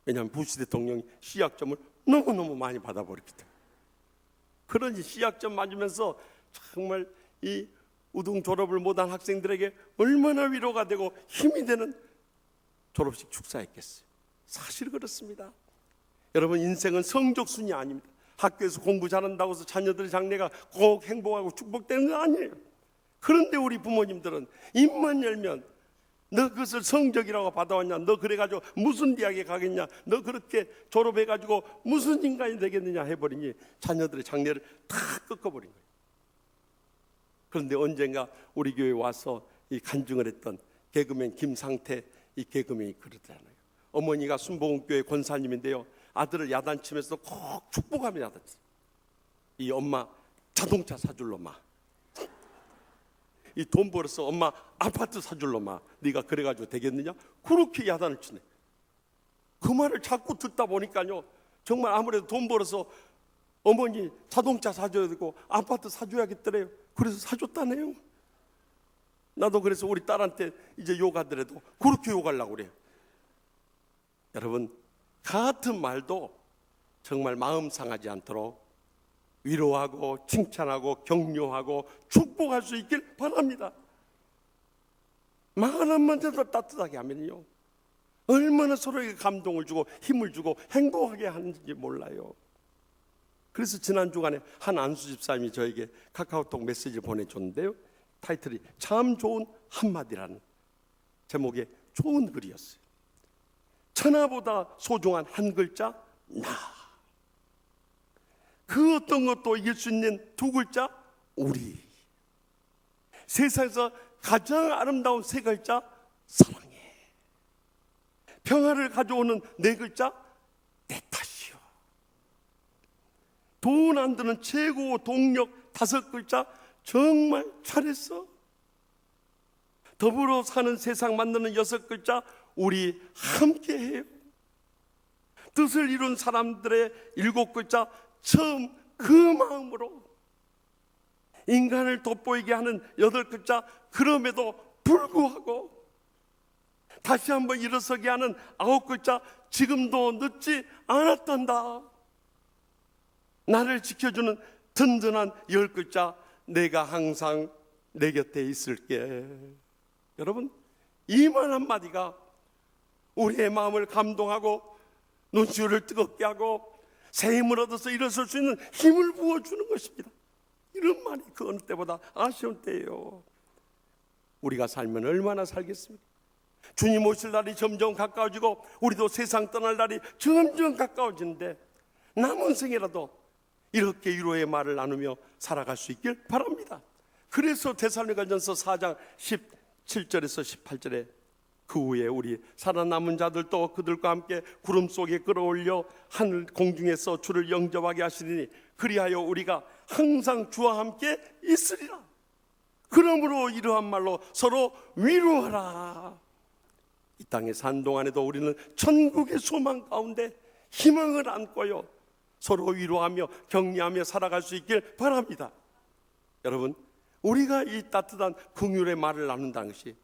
왜냐하면 부시 대통령이 C학점을 너무너무 많이 받아버렸기 때문에. 그러니 C학점 맞으면서 정말 이 우등 졸업을 못한 학생들에게 얼마나 위로가 되고 힘이 되는 졸업식 축사였겠어요. 사실 그렇습니다. 여러분, 인생은 성적순이 아닙니다. 학교에서 공부 잘한다고 해서 자녀들의 장래가 꼭 행복하고 축복되는 거 아니에요. 그런데 우리 부모님들은 입만 열면 너 그것을 성적이라고 받아왔냐, 너 그래가지고 무슨 대학에 가겠냐, 너 그렇게 졸업해가지고 무슨 인간이 되겠느냐 해버리니 자녀들의 장래를 다 꺾어버린 거예요. 그런데 언젠가 우리 교회에 와서 이 간증을 했던 개그맨 김상태 이 개그맨이 그러잖아요. 어머니가 순복음교회 권사님인데요, 아들을 야단치면서 꼭 축복하며 야단쳤어요. 이 엄마 자동차 사줄러 마, 이 돈 벌어서 엄마 아파트 사줄러 마, 네가 그래가지고 되겠느냐, 그렇게 야단을 치네. 그 말을 자꾸 듣다 보니까요, 정말 아무래도 돈 벌어서 어머니 자동차 사줘야 되고 아파트 사줘야겠더래요. 그래서 사줬다네요. 나도 그래서 우리 딸한테 이제 욕하더라도 그렇게 욕하려고 그래요. 여러분, 같은 말도 정말 마음 상하지 않도록 위로하고 칭찬하고 격려하고 축복할 수 있길 바랍니다. 말 한마디도 따뜻하게 하면요, 얼마나 서로에게 감동을 주고 힘을 주고 행복하게 하는지 몰라요. 그래서 지난 주간에 한 안수 집사님이 저에게 카카오톡 메시지를 보내줬는데요, 타이틀이 참 좋은 한마디라는 제목의 좋은 글이었어요. 천하보다 소중한 한 글자 나. 그 어떤 것도 이길 수 있는 두 글자 우리. 세상에서 가장 아름다운 세 글자 사랑해. 평화를 가져오는 네 글자 내 탓이요. 돈 안 드는 최고 동력 다섯 글자 정말 잘했어. 더불어 사는 세상 만드는 여섯 글자 우리 함께해요. 뜻을 이룬 사람들의 일곱 글자 처음 그 마음으로. 인간을 돋보이게 하는 여덟 글자 그럼에도 불구하고. 다시 한번 일어서게 하는 아홉 글자 지금도 늦지 않았단다. 나를 지켜주는 든든한 열 글자 내가 항상 내 곁에 있을게. 여러분, 이 말 한마디가 우리의 마음을 감동하고 눈시울을 뜨겁게 하고 새 힘을 얻어서 일어설 수 있는 힘을 부어주는 것입니다. 이런 말이 그 어느 때보다 아쉬운 때예요. 우리가 살면 얼마나 살겠습니까? 주님 오실 날이 점점 가까워지고 우리도 세상 떠날 날이 점점 가까워지는데 남은 생이라도 이렇게 위로의 말을 나누며 살아갈 수 있길 바랍니다. 그래서 데살로니가전서 4장 17절에서 18절에 그 후에 우리 살아남은 자들도 그들과 함께 구름 속에 끌어올려 하늘 공중에서 주를 영접하게 하시리니 그리하여 우리가 항상 주와 함께 있으리라. 그러므로 이러한 말로 서로 위로하라. 이 땅에 산 동안에도 우리는 천국의 소망 가운데 희망을 안고요 서로 위로하며 격려하며 살아갈 수 있길 바랍니다. 여러분, 우리가 이 따뜻한 긍휼의 말을 나눈다는 것이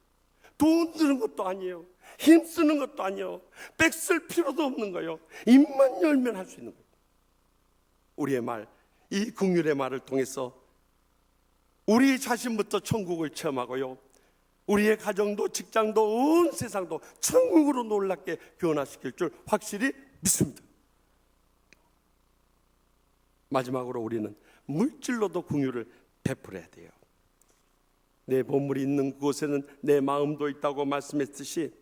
돈 드는 것도 아니에요. 힘 쓰는 것도 아니에요. 백 쓸 필요도 없는 거예요. 입만 열면 할 수 있는 거예요. 우리의 말, 이 긍휼의 말을 통해서 우리 자신부터 천국을 체험하고요 우리의 가정도 직장도 온 세상도 천국으로 놀랍게 변화시킬 줄 확실히 믿습니다. 마지막으로 우리는 물질로도 긍휼을 베풀어야 돼요. 내 보물이 있는 그곳에는 내 마음도 있다고 말씀했듯이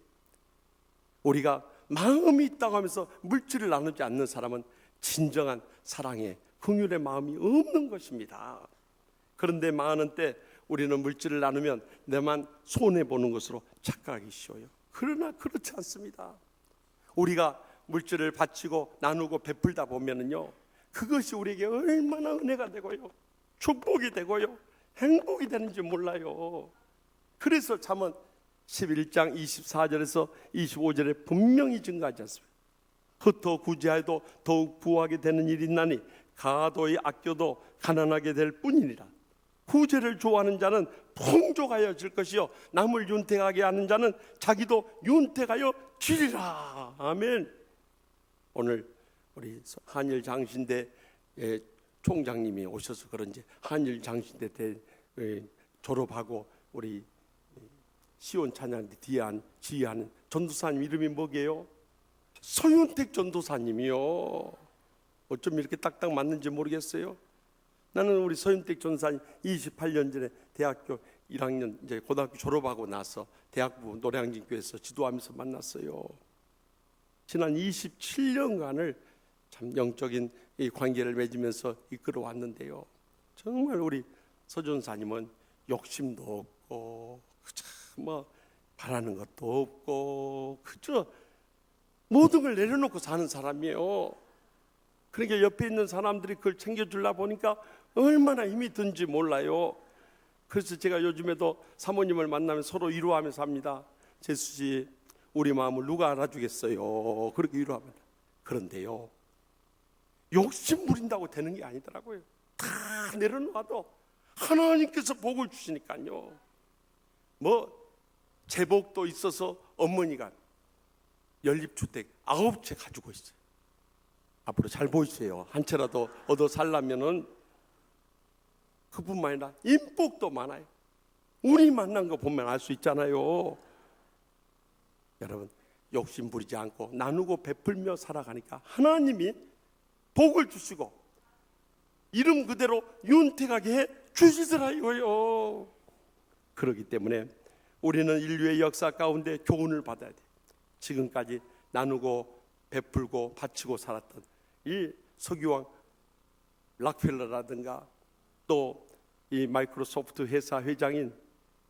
우리가 마음이 있다고 하면서 물질을 나누지 않는 사람은 진정한 사랑의 긍휼의 마음이 없는 것입니다. 그런데 많은 때 우리는 물질을 나누면 내만 손해보는 것으로 착각하기 쉬워요. 그러나 그렇지 않습니다. 우리가 물질을 바치고 나누고 베풀다 보면은요 그것이 우리에게 얼마나 은혜가 되고요 축복이 되고요 행복이 되는지 몰라요. 그래서 잠언 11장 24절에서 25절에 분명히 증가하지 않습니까? 흩어 구제하여도 더욱 부하게 되는 일이 있나니 가도히 아껴도 가난하게 될 뿐이니라. 구제를 좋아하는 자는 풍족하여 질 것이요 남을 윤택하게 하는 자는 자기도 윤택하여 지리라. 아멘. 오늘 우리 한일 장신대 총장님이 오셔서 그런지 한일 장신대 때 졸업하고 우리 시온 찬양 지휘하는 전도사님 이름이 뭐게요? 서윤택 전도사님이요. 어쩜 이렇게 딱딱 맞는지 모르겠어요. 나는 우리 서윤택 전도사님 28년 전에 대학교 1학년 이제 고등학교 졸업하고 나서 대학부 노량진교회에서 지도하면서 만났어요. 지난 27년간을 참 영적인 이 관계를 맺으면서 이끌어 왔는데요. 정말 우리 서 전사님은 욕심도 없고 뭐 바라는 것도 없고 그저 모든 걸 내려놓고 사는 사람이에요. 그러니까 옆에 있는 사람들이 그걸 챙겨주려 보니까 얼마나 힘이 든지 몰라요. 그래서 제가 요즘에도 사모님을 만나면 서로 위로하면서 합니다. 재수 씨, 우리 마음을 누가 알아주겠어요? 그렇게 위로합니다. 그런데요, 욕심 부린다고 되는 게 아니더라고요. 다 내려놔도 하나님께서 복을 주시니까요. 뭐 제복도 있어서 어머니가 연립주택 9채 가지고 있어요. 앞으로 잘 보이세요. 한 채라도 얻어 살려면은 그뿐만 아니라 인복도 많아요. 우리 만난 거 보면 알 수 있잖아요. 여러분, 욕심 부리지 않고 나누고 베풀며 살아가니까 하나님이 복을 주시고 이름 그대로 윤택하게 해 주시더라고요. 그렇기 때문에 우리는 인류의 역사 가운데 교훈을 받아야 돼. 지금까지 나누고 베풀고 바치고 살았던 이 석유왕 락펠러라든가 또 이 마이크로소프트 회사 회장인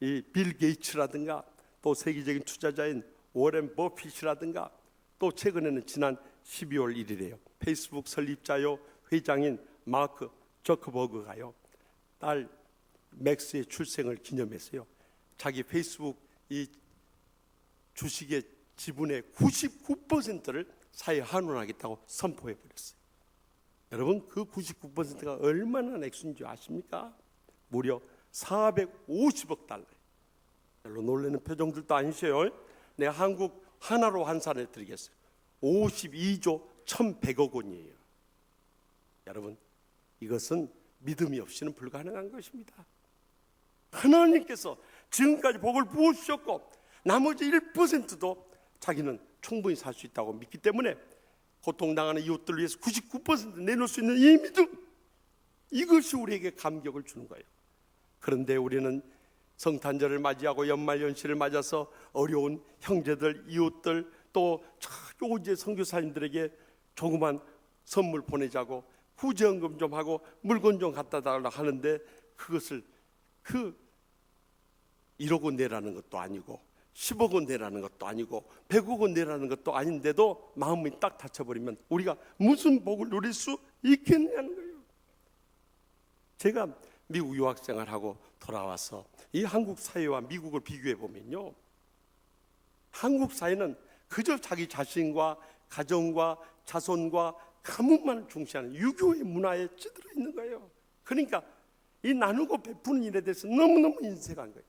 이 빌 게이츠라든가 또 세계적인 투자자인 워렌 버핏이라든가 또 최근에는 지난 12월 1일에요. 페이스북 설립자요 회장인 마크 저커버그가요. 딸 맥스의 출생을 기념해서요. 자기 페이스북 이 주식의 지분의 99%를 사회에 환원하겠다고 선포해 버렸어요. 여러분, 그 99%가 얼마나 액수인 줄 아십니까? 무려 450억 달러. 별로 놀라는 표정들도 아니셔요. 내가 한국 하나로 환산해 드리겠어요. 52조 1100억 원이에요. 여러분, 이것은 믿음이 없이는 불가능한 것입니다. 하나님께서 지금까지 복을 부어주셨고 나머지 1%도 자기는 충분히 살 수 있다고 믿기 때문에 고통당하는 이웃들을 위해서 99% 내놓을 수 있는 이 믿음, 이것이 우리에게 감격을 주는 거예요. 그런데 우리는 성탄절을 맞이하고 연말연시를 맞아서 어려운 형제들, 이웃들, 또 조제 선교사님들에게 조그만 선물 보내자고 후지연금 좀 하고 물건 좀 갖다 달라고 하는데, 그것을 1억 원 내라는 것도 아니고 10억 원 내라는 것도 아니고 100억 원 내라는 것도 아닌데도 마음이 딱 닫혀버리면 우리가 무슨 복을 누릴 수 있겠냐는 거예요. 제가 미국 유학생활하고 돌아와서 이 한국 사회와 미국을 비교해 보면요, 한국 사회는 그저 자기 자신과 가정과 자손과 가문만을 중시하는 유교의 문화에 찌들어 있는 거예요. 그러니까 이 나누고 베푸는 일에 대해서 너무너무 인색한 거예요.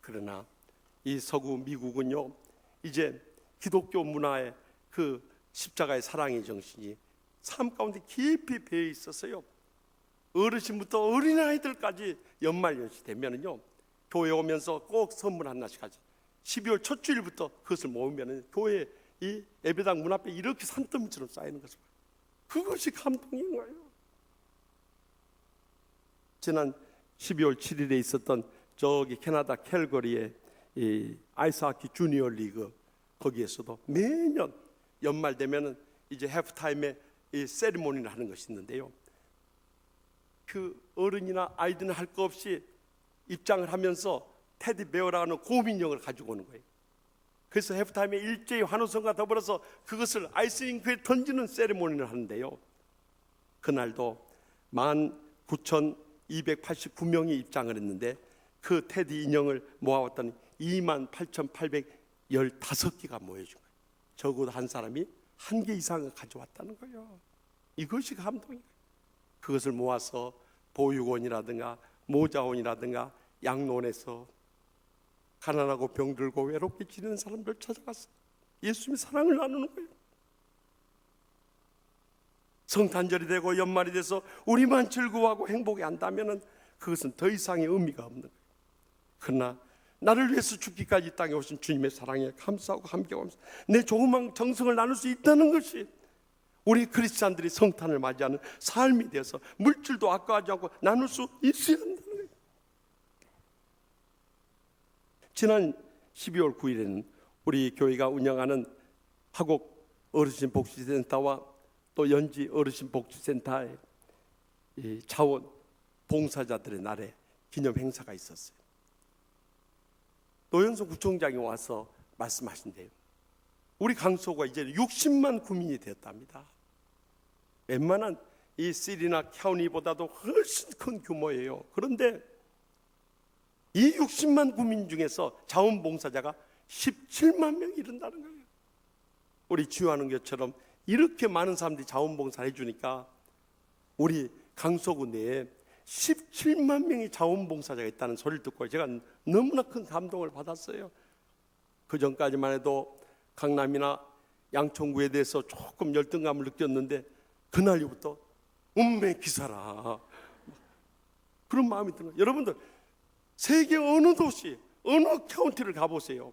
그러나 이 서구 미국은요, 이제 기독교 문화의 그 십자가의 사랑의 정신이 삶 가운데 깊이 배어 있었어요. 어르신부터 어린아이들까지 연말연시 되면은요, 교회 오면서 꼭 선물 하나씩 하지. 12월 첫 주일부터 그것을 모으면은 교회 이 예배당 문 앞에 이렇게 산더미처럼 쌓이는 것을 봐요. 그것이 감동인 거예요. 지난 12월 7일에 있었던 저기 캐나다 캘거리의 이 아이스하키 주니어 리그, 거기에서도 매년 연말 되면은 이제 해프타임에 이 세리머니를 하는 것이 있는데요, 그 어른이나 아이들은 할 거 없이 입장을 하면서 테디베어라는 고민형을 가지고 오는 거예요. 그래서 해프타임에 일제히 환호성과 더불어서 그것을 아이스링크에 던지는 세리머니를 하는데요, 그날도 19,289명이 입장을 했는데 그 테디 인형을 모아왔더니 28,815개가 모여준 거예요. 적어도 한 사람이 한 개 이상을 가져왔다는 거예요. 이것이 감동이에요. 그것을 모아서 보육원이라든가 모자원이라든가 양론에서 가난하고 병들고 외롭게 지내는 사람들 찾아가서 예수님의 사랑을 나누는 거예요. 성탄절이 되고 연말이 돼서 우리만 즐거워하고 행복해 한다면 그것은 더 이상의 의미가 없는 거예요. 그러나 나를 위해서 죽기까지 이 땅에 오신 주님의 사랑에 감사하고 감격하면서 내 조그만 정성을 나눌 수 있다는 것이 우리 크리스찬들이 성탄을 맞이하는 삶이 되어서 물질도 아까워하지 않고 나눌 수 있어야 한다는 거예요. 지난 12월 9일에는 우리 교회가 운영하는 화곡 어르신 복지센터와 또 연지 어르신 복지센터의 자원 봉사자들의 날에 기념 행사가 있었어요. 노현석 구청장이 와서 말씀하신대요. 우리 강서구가 이제 60만 구민이 되었답니다. 웬만한 이 시리나 카운티보다도 훨씬 큰 규모예요. 그런데 이 60만 구민 중에서 자원봉사자가 17만 명이 이른다는 거예요. 우리 주요하는 것처럼 이렇게 많은 사람들이 자원봉사를 해주니까 우리 강서구 내에 17만 명의 자원봉사자가 있다는 소리를 듣고 제가 너무나 큰 감동을 받았어요. 그 전까지만 해도 강남이나 양천구에 대해서 조금 열등감을 느꼈는데 그날 이후부터 운매 기사라 그런 마음이 드는 거예요. 여러분들 세계 어느 도시 어느 카운티를 가보세요.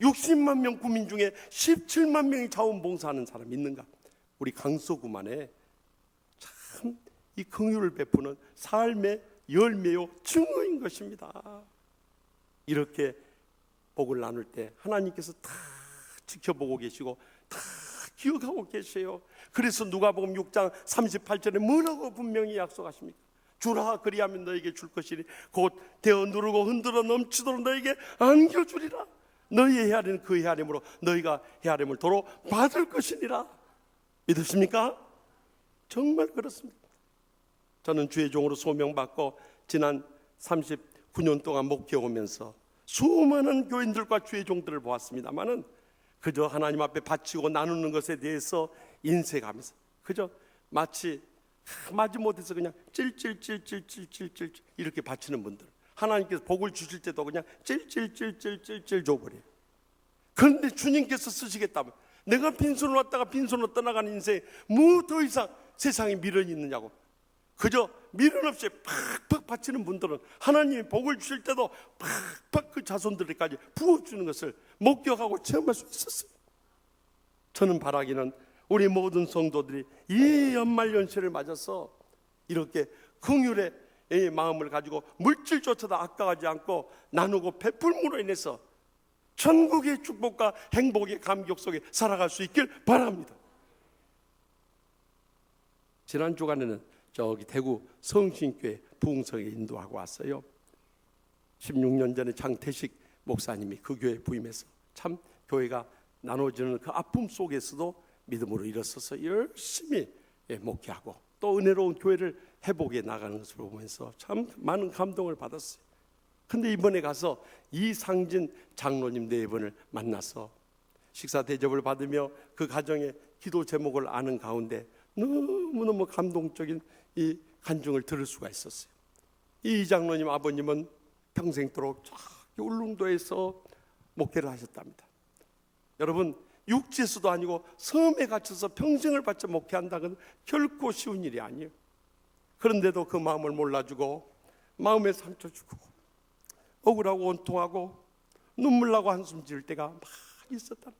60만 명 구민 중에 17만 명이 자원봉사하는 사람이 있는가? 우리 강서구만에 참 이 긍휼을 베푸는 삶의 열매요 증거인 것입니다. 이렇게 복을 나눌 때 하나님께서 다 지켜보고 계시고 다 기억하고 계세요. 그래서 누가복음 6장 38절에 뭐라고 분명히 약속하십니까? 주라 그리하면 너에게 줄 것이니 곧 대어 누르고 흔들어 넘치도록 너에게 안겨주리라. 너희의 헤아림은 그 헤아림으로 너희가 헤아림을 도로 받을 것이니라. 믿으십니까? 정말 그렇습니다. 저는 주의 종으로 소명받고 지난 39년 동안 목회하면서 수많은 교인들과 주의 종들을 보았습니다마는 그저 하나님 앞에 바치고 나누는 것에 대해서 인색하면서 그저 마치 마지못해서 그냥 찔찔찔찔찔찔찔 이렇게 바치는 분들, 하나님께서 복을 주실 때도 그냥 찔찔찔찔찔찔 줘버려요. 그런데 주님께서 쓰시겠다면 내가 빈손으로 왔다가 빈손으로 떠나가는 인생 뭐 더 이상 세상에 미련이 있느냐고 그저 미련 없이 팍팍 바치는 분들은 하나님이 복을 주실 때도 팍팍 그 자손들에게까지 부어주는 것을 목격하고 체험할 수 있었어요. 저는 바라기는 우리 모든 성도들이 이 연말연시를 맞아서 이렇게 긍휼의 이 마음을 가지고 물질조차도 아까워하지 않고 나누고 베풀므로 인해서 천국의 축복과 행복의 감격 속에 살아갈 수 있길 바랍니다. 지난 주간에는 저기 대구 성신교회 부흥성에 인도하고 왔어요. 16년 전에 장태식 목사님이 그 교회에 부임해서 참 교회가 나눠지는 그 아픔 속에서도 믿음으로 일어서서 열심히 목회하고 또 은혜로운 교회를 회복해 나가는 것을 보면서 참 많은 감동을 받았어요. 근데 이번에 가서 이상진 장로님 네 분을 만나서 식사 대접을 받으며 그 가정의 기도 제목을 아는 가운데 너무너무 감동적인 이 간증을 들을 수가 있었어요. 이 장로님 아버님은 평생도록 저기 울릉도에서 목회를 하셨답니다. 여러분, 육지에서도 아니고 섬에 갇혀서 평생을 바쳐 목회한다는 결코 쉬운 일이 아니에요. 그런데도 그 마음을 몰라주고 마음에 상처 주고 억울하고 원통하고 눈물 나고 한숨 지을 때가 많이 있었다.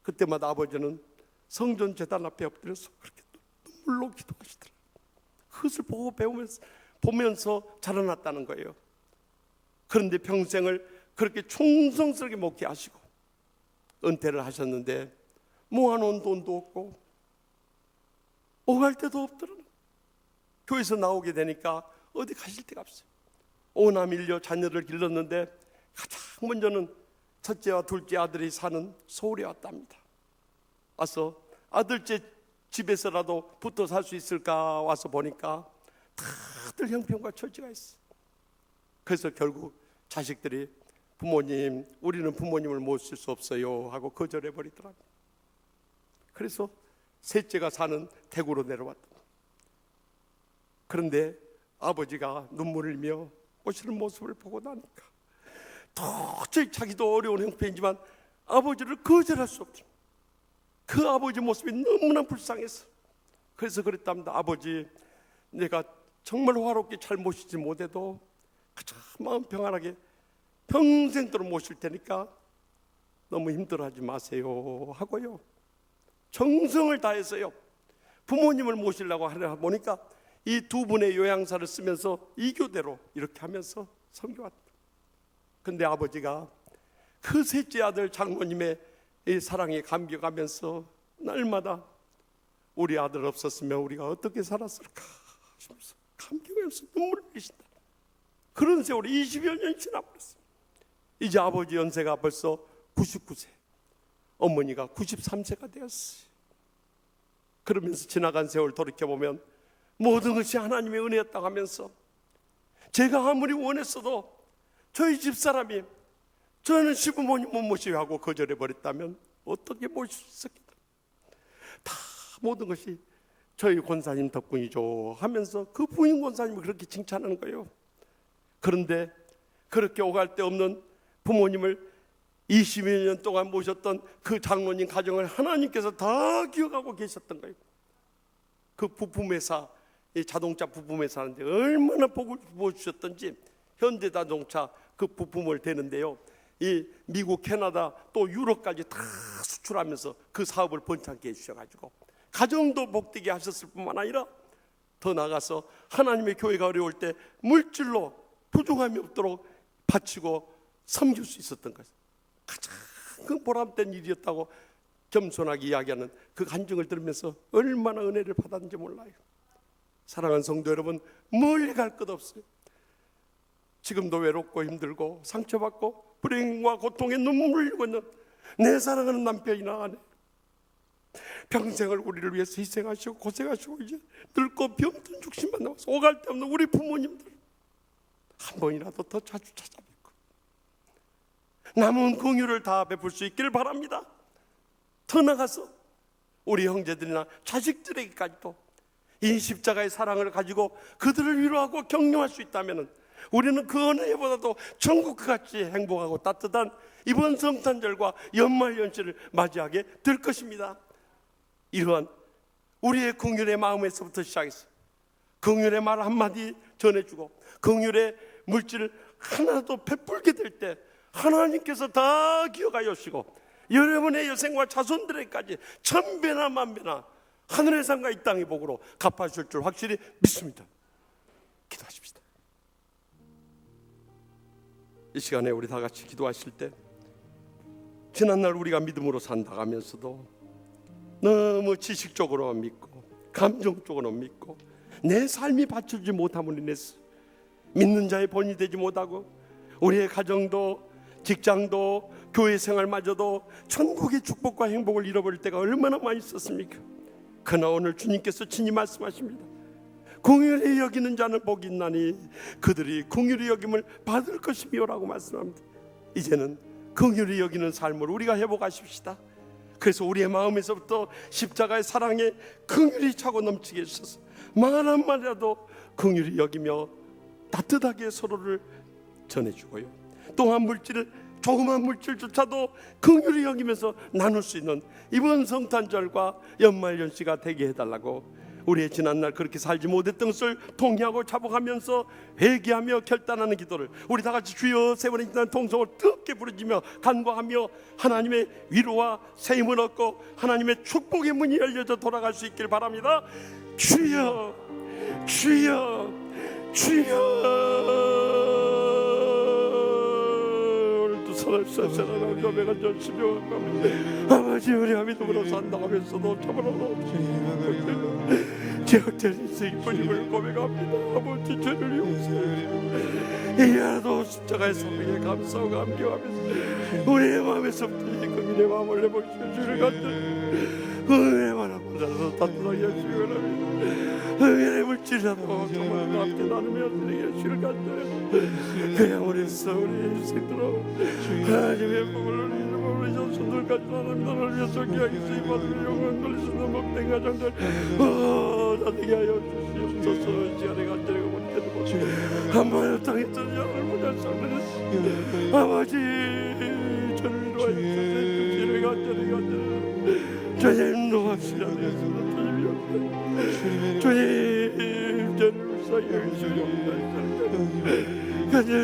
그때마다 아버지는 성전 제단 앞에 엎드려서 그렇게 눈물로 기도하시더라고요. 그것을 보면서 자라났다는 거예요. 그런데 평생을 그렇게 충성스럽게 목회하시고 은퇴를 하셨는데 모아놓은 돈도 없고 오갈 데도 없더라. 교회에서 나오게 되니까 어디 가실 데가 없어요. 오남일녀 자녀를 길렀는데 가장 먼저는 첫째와 둘째 아들이 사는 서울에 왔답니다. 와서 아들째 집에서라도 붙어 살 수 있을까 와서 보니까 다들 형편과 처지가 있어. 그래서 결국 자식들이 부모님, 우리는 부모님을 모실 수 없어요 하고 거절해 버리더랍니다. 그래서 셋째가 사는 대구로 내려왔다. 그런데 아버지가 눈물을 흘리며 오시는 모습을 보고 나니까 도저히 자기도 어려운 형편이지만 아버지를 거절할 수 없죠. 그 아버지 모습이 너무나 불쌍해서 그래서 그랬답니다. 아버지, 내가 정말 화롭게 잘 모시지 못해도 그저 마음 평안하게 평생도록 모실 테니까 너무 힘들어하지 마세요 하고요, 정성을 다해서요 부모님을 모시려고 하려 보니까 이 두 분의 요양사를 쓰면서 이 교대로 이렇게 하면서 섬겨왔다. 근데 아버지가 그 셋째 아들 장로님의 이 사랑에 감격하면서 날마다 우리 아들 없었으면 우리가 어떻게 살았을까 하시면서 감격하면서 눈물을 흘리신다. 그런 세월이 20여 년이 지나버렸어요. 이제 아버지 연세가 벌써 99세, 어머니가 93세가 되었어요. 그러면서 지나간 세월 돌이켜보면 모든 것이 하나님의 은혜였다고 하면서 제가 아무리 원했어도 저희 집사람이 저는 시부모님 못 모시게 하고 거절해버렸다면 어떻게 모실 수 있었겠다. 다 모든 것이 저희 권사님 덕분이죠 하면서 그 부인 권사님을 그렇게 칭찬하는 거예요. 그런데 그렇게 오갈 데 없는 부모님을 20여 년 동안 모셨던 그 장로님 가정을 하나님께서 다 기억하고 계셨던 거예요. 그 부품회사, 이 자동차 부품회사 하는데 얼마나 복을 부어주셨던지 현대자동차 그 부품을 대는데요, 이 미국, 캐나다 또 유럽까지 다 수출하면서 그 사업을 번창케 해주셔가지고 가정도 복되게 하셨을 뿐만 아니라 더 나아가서 하나님의 교회가 어려울 때 물질로 부족함이 없도록 바치고 섬길 수 있었던 것, 가장 그 보람된 일이었다고 겸손하게 이야기하는 그 간증을 들으면서 얼마나 은혜를 받았는지 몰라요. 사랑하는 성도 여러분, 멀리 갈 것 없어요. 지금도 외롭고 힘들고 상처받고 불행과 고통에 눈물을 흘리고 있는 내 사랑하는 남편이나 아내, 평생을 우리를 위해서 희생하시고 고생하시고 이제 늙고 병든 죽심만 남아서 오갈 데 없는 우리 부모님들 한 번이라도 더 자주 찾아뵙고 남은 긍휼을 다 베풀 수 있기를 바랍니다. 더 나가서 우리 형제들이나 자식들에게까지도 이 십자가의 사랑을 가지고 그들을 위로하고 격려할 수 있다면 우리는 그 어느 해보다도 천국같이 행복하고 따뜻한 이번 성탄절과 연말연시를 맞이하게 될 것입니다. 이러한 우리의 긍휼의 마음에서부터 시작해서 긍휼의 말 한마디 전해주고 긍휼의 물질을 하나도 베풀게 될 때 하나님께서 다 기억하여 주시고 여러분의 여생과 자손들에게까지 천배나 만배나 하늘의 상과 이 땅의 복으로 갚아주실 줄 확실히 믿습니다. 기도하십시다. 이 시간에 우리 다 같이 기도하실 때 지난날 우리가 믿음으로 산다 하면서도 너무 지식적으로만 믿고 감정적으로만 믿고 내 삶이 받쳐주지 못함으로 인해서 믿는 자의 본이 되지 못하고 우리의 가정도 직장도 교회 생활마저도 천국의 축복과 행복을 잃어버릴 때가 얼마나 많이 있었습니까? 그러나 오늘 주님께서 친히 말씀하십니다. 긍휼히 여기는 자는 복이 있나니 그들이 긍휼히 여김을 받을 것이며라고 말씀합니다. 이제는 긍휼히 여기는 삶을 우리가 회복하십시다. 그래서 우리의 마음에서부터 십자가의 사랑에 긍휼히 차고 넘치게 해주셔서 말 한마디라도 긍휼히 여기며 따뜻하게 서로를 전해주고요, 또한 물질을 조그만 물질조차도 긍휼히 여기면서 나눌 수 있는 이번 성탄절과 연말연시가 되게 해달라고, 우리의 지난날 그렇게 살지 못했던 것을 통회하고 자복하면서 회개하며 결단하는 기도를 우리 다같이 주여 세 번의 지난 통성을 뜨겁게 부르짖며 간구하며 하나님의 위로와 세임을 얻고 하나님의 축복의 문이 열려져 돌아갈 수 있길 바랍니다. 주여 주여 주여. 사랑하는 자매가 전심여 아버지, 우리가 믿음으로 산다 하면서도 참으로 제약된 인생이 뿐임을 고백합니다. 아버지, 죄를 용서해 이하도 십자가의 사랑에 감사하고 감격하면서 우리의 마음에서부터 이 긍휼의 마음을 내보시고 주를 간절히 긍휼의 마음을 나눠서 따뜻하게 하시기 바랍니다. 긍휼의 물질이라도 정말 함께 나누며 드리게 주를 간절히 그냥 우리 인생들로 하나님의 복을 우리 자손들까지 하나님 나라를 위해서 귀하게 쓰임받으며 영광 돌릴 수 있는 복된 가정들 나되게 하여 주시옵소서. 이 시간에 간절히 못해도 한번 당했던 영을 보자 살려주시옵소서. 아버지, 저를 위로하여 주시옵소서. 간절히 주님 노하시라 되었습니다. 주님 저를 불쌍히 여기시옵소서. 간절히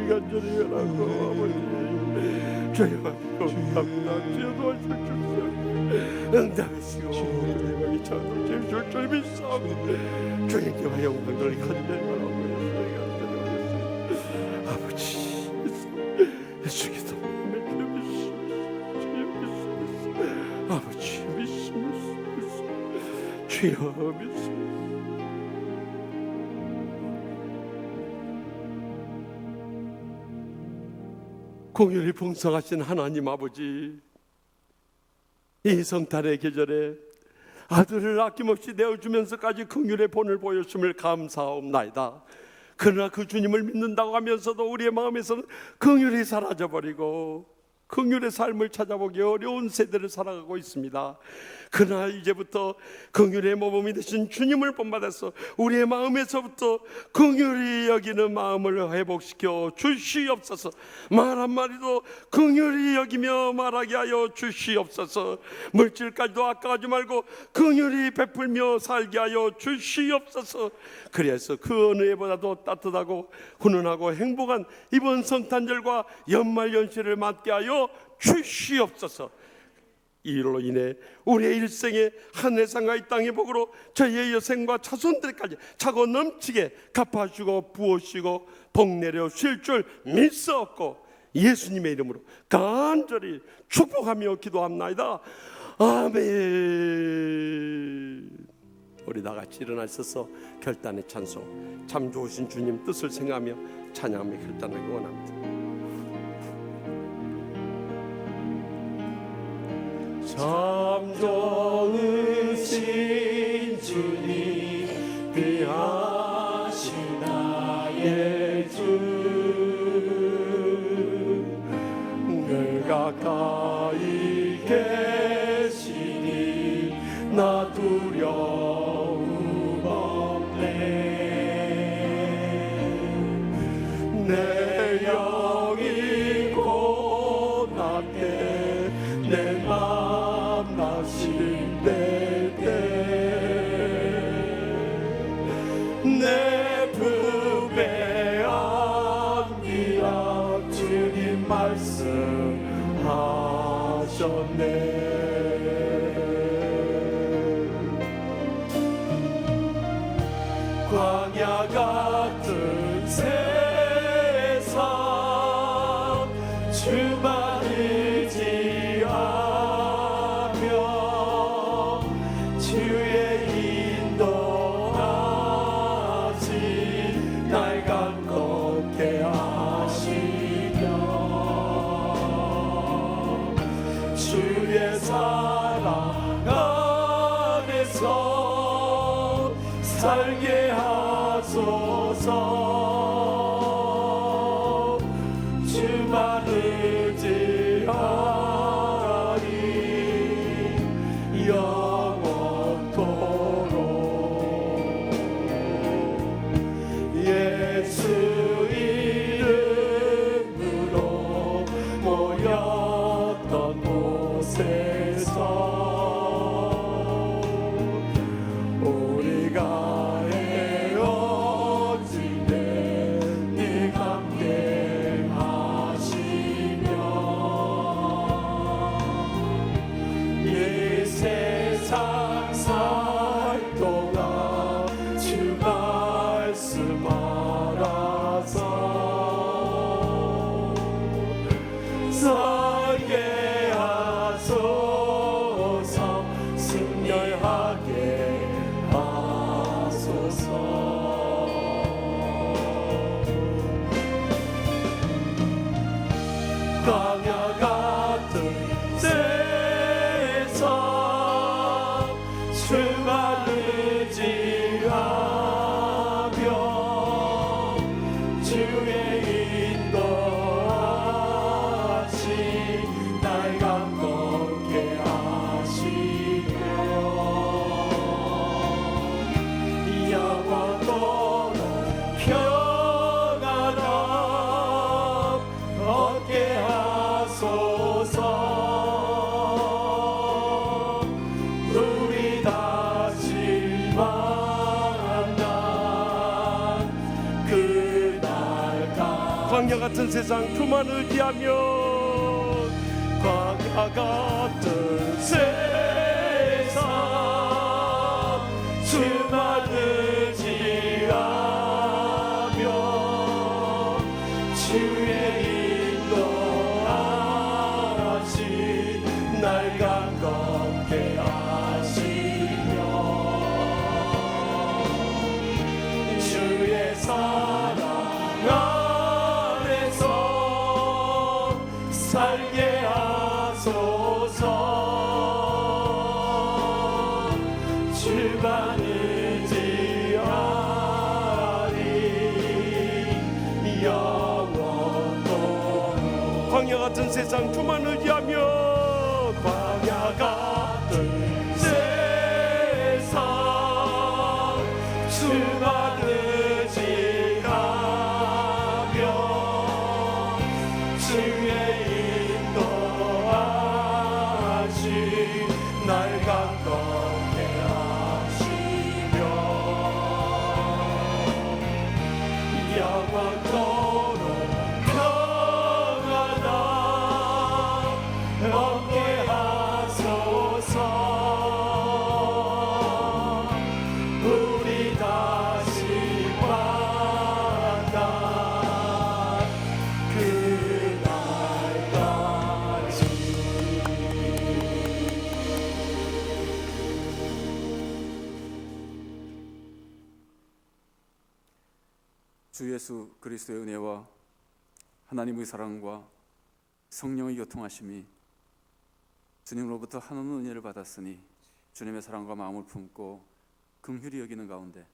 하라고 아버지, 주여 감사합니다. 주여 도와주실 줄 응답하시고 주님에게 찬송 주실 줄 믿사옵니다. 주님께 영광을 간절히 바라고 아버지, 예수 그리스도 아버지 믿습니다. 주여 믿습니다. 긍휼히 풍성하신 하나님 아버지, 이 성탄의 계절에 아들을 아낌없이 내어주면서까지 긍휼의 본을 보여주심을 감사옵나이다. 그러나 그 주님을 믿는다고 하면서도 우리의 마음에서는 긍휼이 사라져버리고 긍휼의 삶을 찾아보기 어려운 세대를 살아가고 있습니다. 그러나 이제부터 긍휼의 모범이 되신 주님을 본받아서 우리의 마음에서부터 긍휼히 여기는 마음을 회복시켜 주시옵소서. 말 한마디도 긍휼히 여기며 말하게 하여 주시옵소서. 물질까지도 아까워하지 말고 긍휼히 베풀며 살게 하여 주시옵소서. 그래서 그 어느 해보다도 따뜻하고 훈훈하고 행복한 이번 성탄절과 연말연시를 맞게 하여 주시옵소서. 이로 인해 우리의 일생에 하늘의 상과 이 땅의 복으로 저희의 여생과 자손들까지 차고 넘치게 갚아주고 부어주시고 복내려 쉴 줄 믿사옵고 예수님의 이름으로 간절히 축복하며 기도합나이다. 아멘. 우리 다같이 일어나셔서 결단의 찬송, 참 좋으신 주님 뜻을 생각하며 찬양하며 결단하기 원합니다. 참 좋으신 주님, 귀하신 나의 주, 늘 가까이 계시니 나 두려움 없네. 내 영이 고난때 내 맘 나실 때 말씀하셨네. 광야 같은 세상 주만 의지하며 주의 인도하시 날 감겁게 하시며 주의 사랑 안에서 살게 하소서. 주만 의지하리 영원토록. 예수 이름으로 모였던 곳에서 우리가 헤어지네 네 감개하시며 이 세상 살 동안 주 말씀 알아서 살게 하소서. 승렬하게 하소서. 광야 같은 세상 주만 의지하며 주의 인도하시 날 감겁게 하시며 영원토록 평안함 얻게 하소서. 우리 다시 만난 그날까지 광야 같은 세상 주만 의지하며 광야 같은 세상 주만 의지하며 주의 인도하시 날 감겁게 하시며 주의 사랑 안에서 살게 하소서. 주만 의지하리 영원토록. 광야 같은 세상 주만 의지하며 광야 같은 세상 주만 의지하며 주의 인도하시 날 감겁게 하시며 영원토록 평안함 얻게 하소서. 우리 다시 만난 그날까지. 주 예수 그리스도의 은혜와 하나님의 사랑과 성령의 교통하심이 주님으로부터 한없는 은혜를 받았으니 주님의 사랑과 마음을 품고 긍휼히 여기는 가운데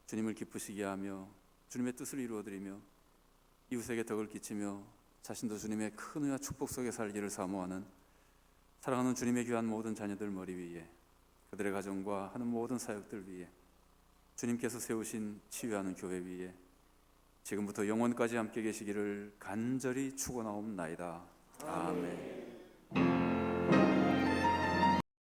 주님을 기쁘시게 하며 주님의 뜻을 이루어드리며 이웃에게 덕을 끼치며 자신도 주님의 큰 은혜와 축복 속에 살기를 사모하는 사랑하는 주님의 귀한 모든 자녀들 머리 위에 그들의 가정과 하는 모든 사역들 위에 주님께서 세우신 치유하는 교회 위에 지금부터 영원까지 함께 계시기를 간절히 축원하옵나이다. 아멘.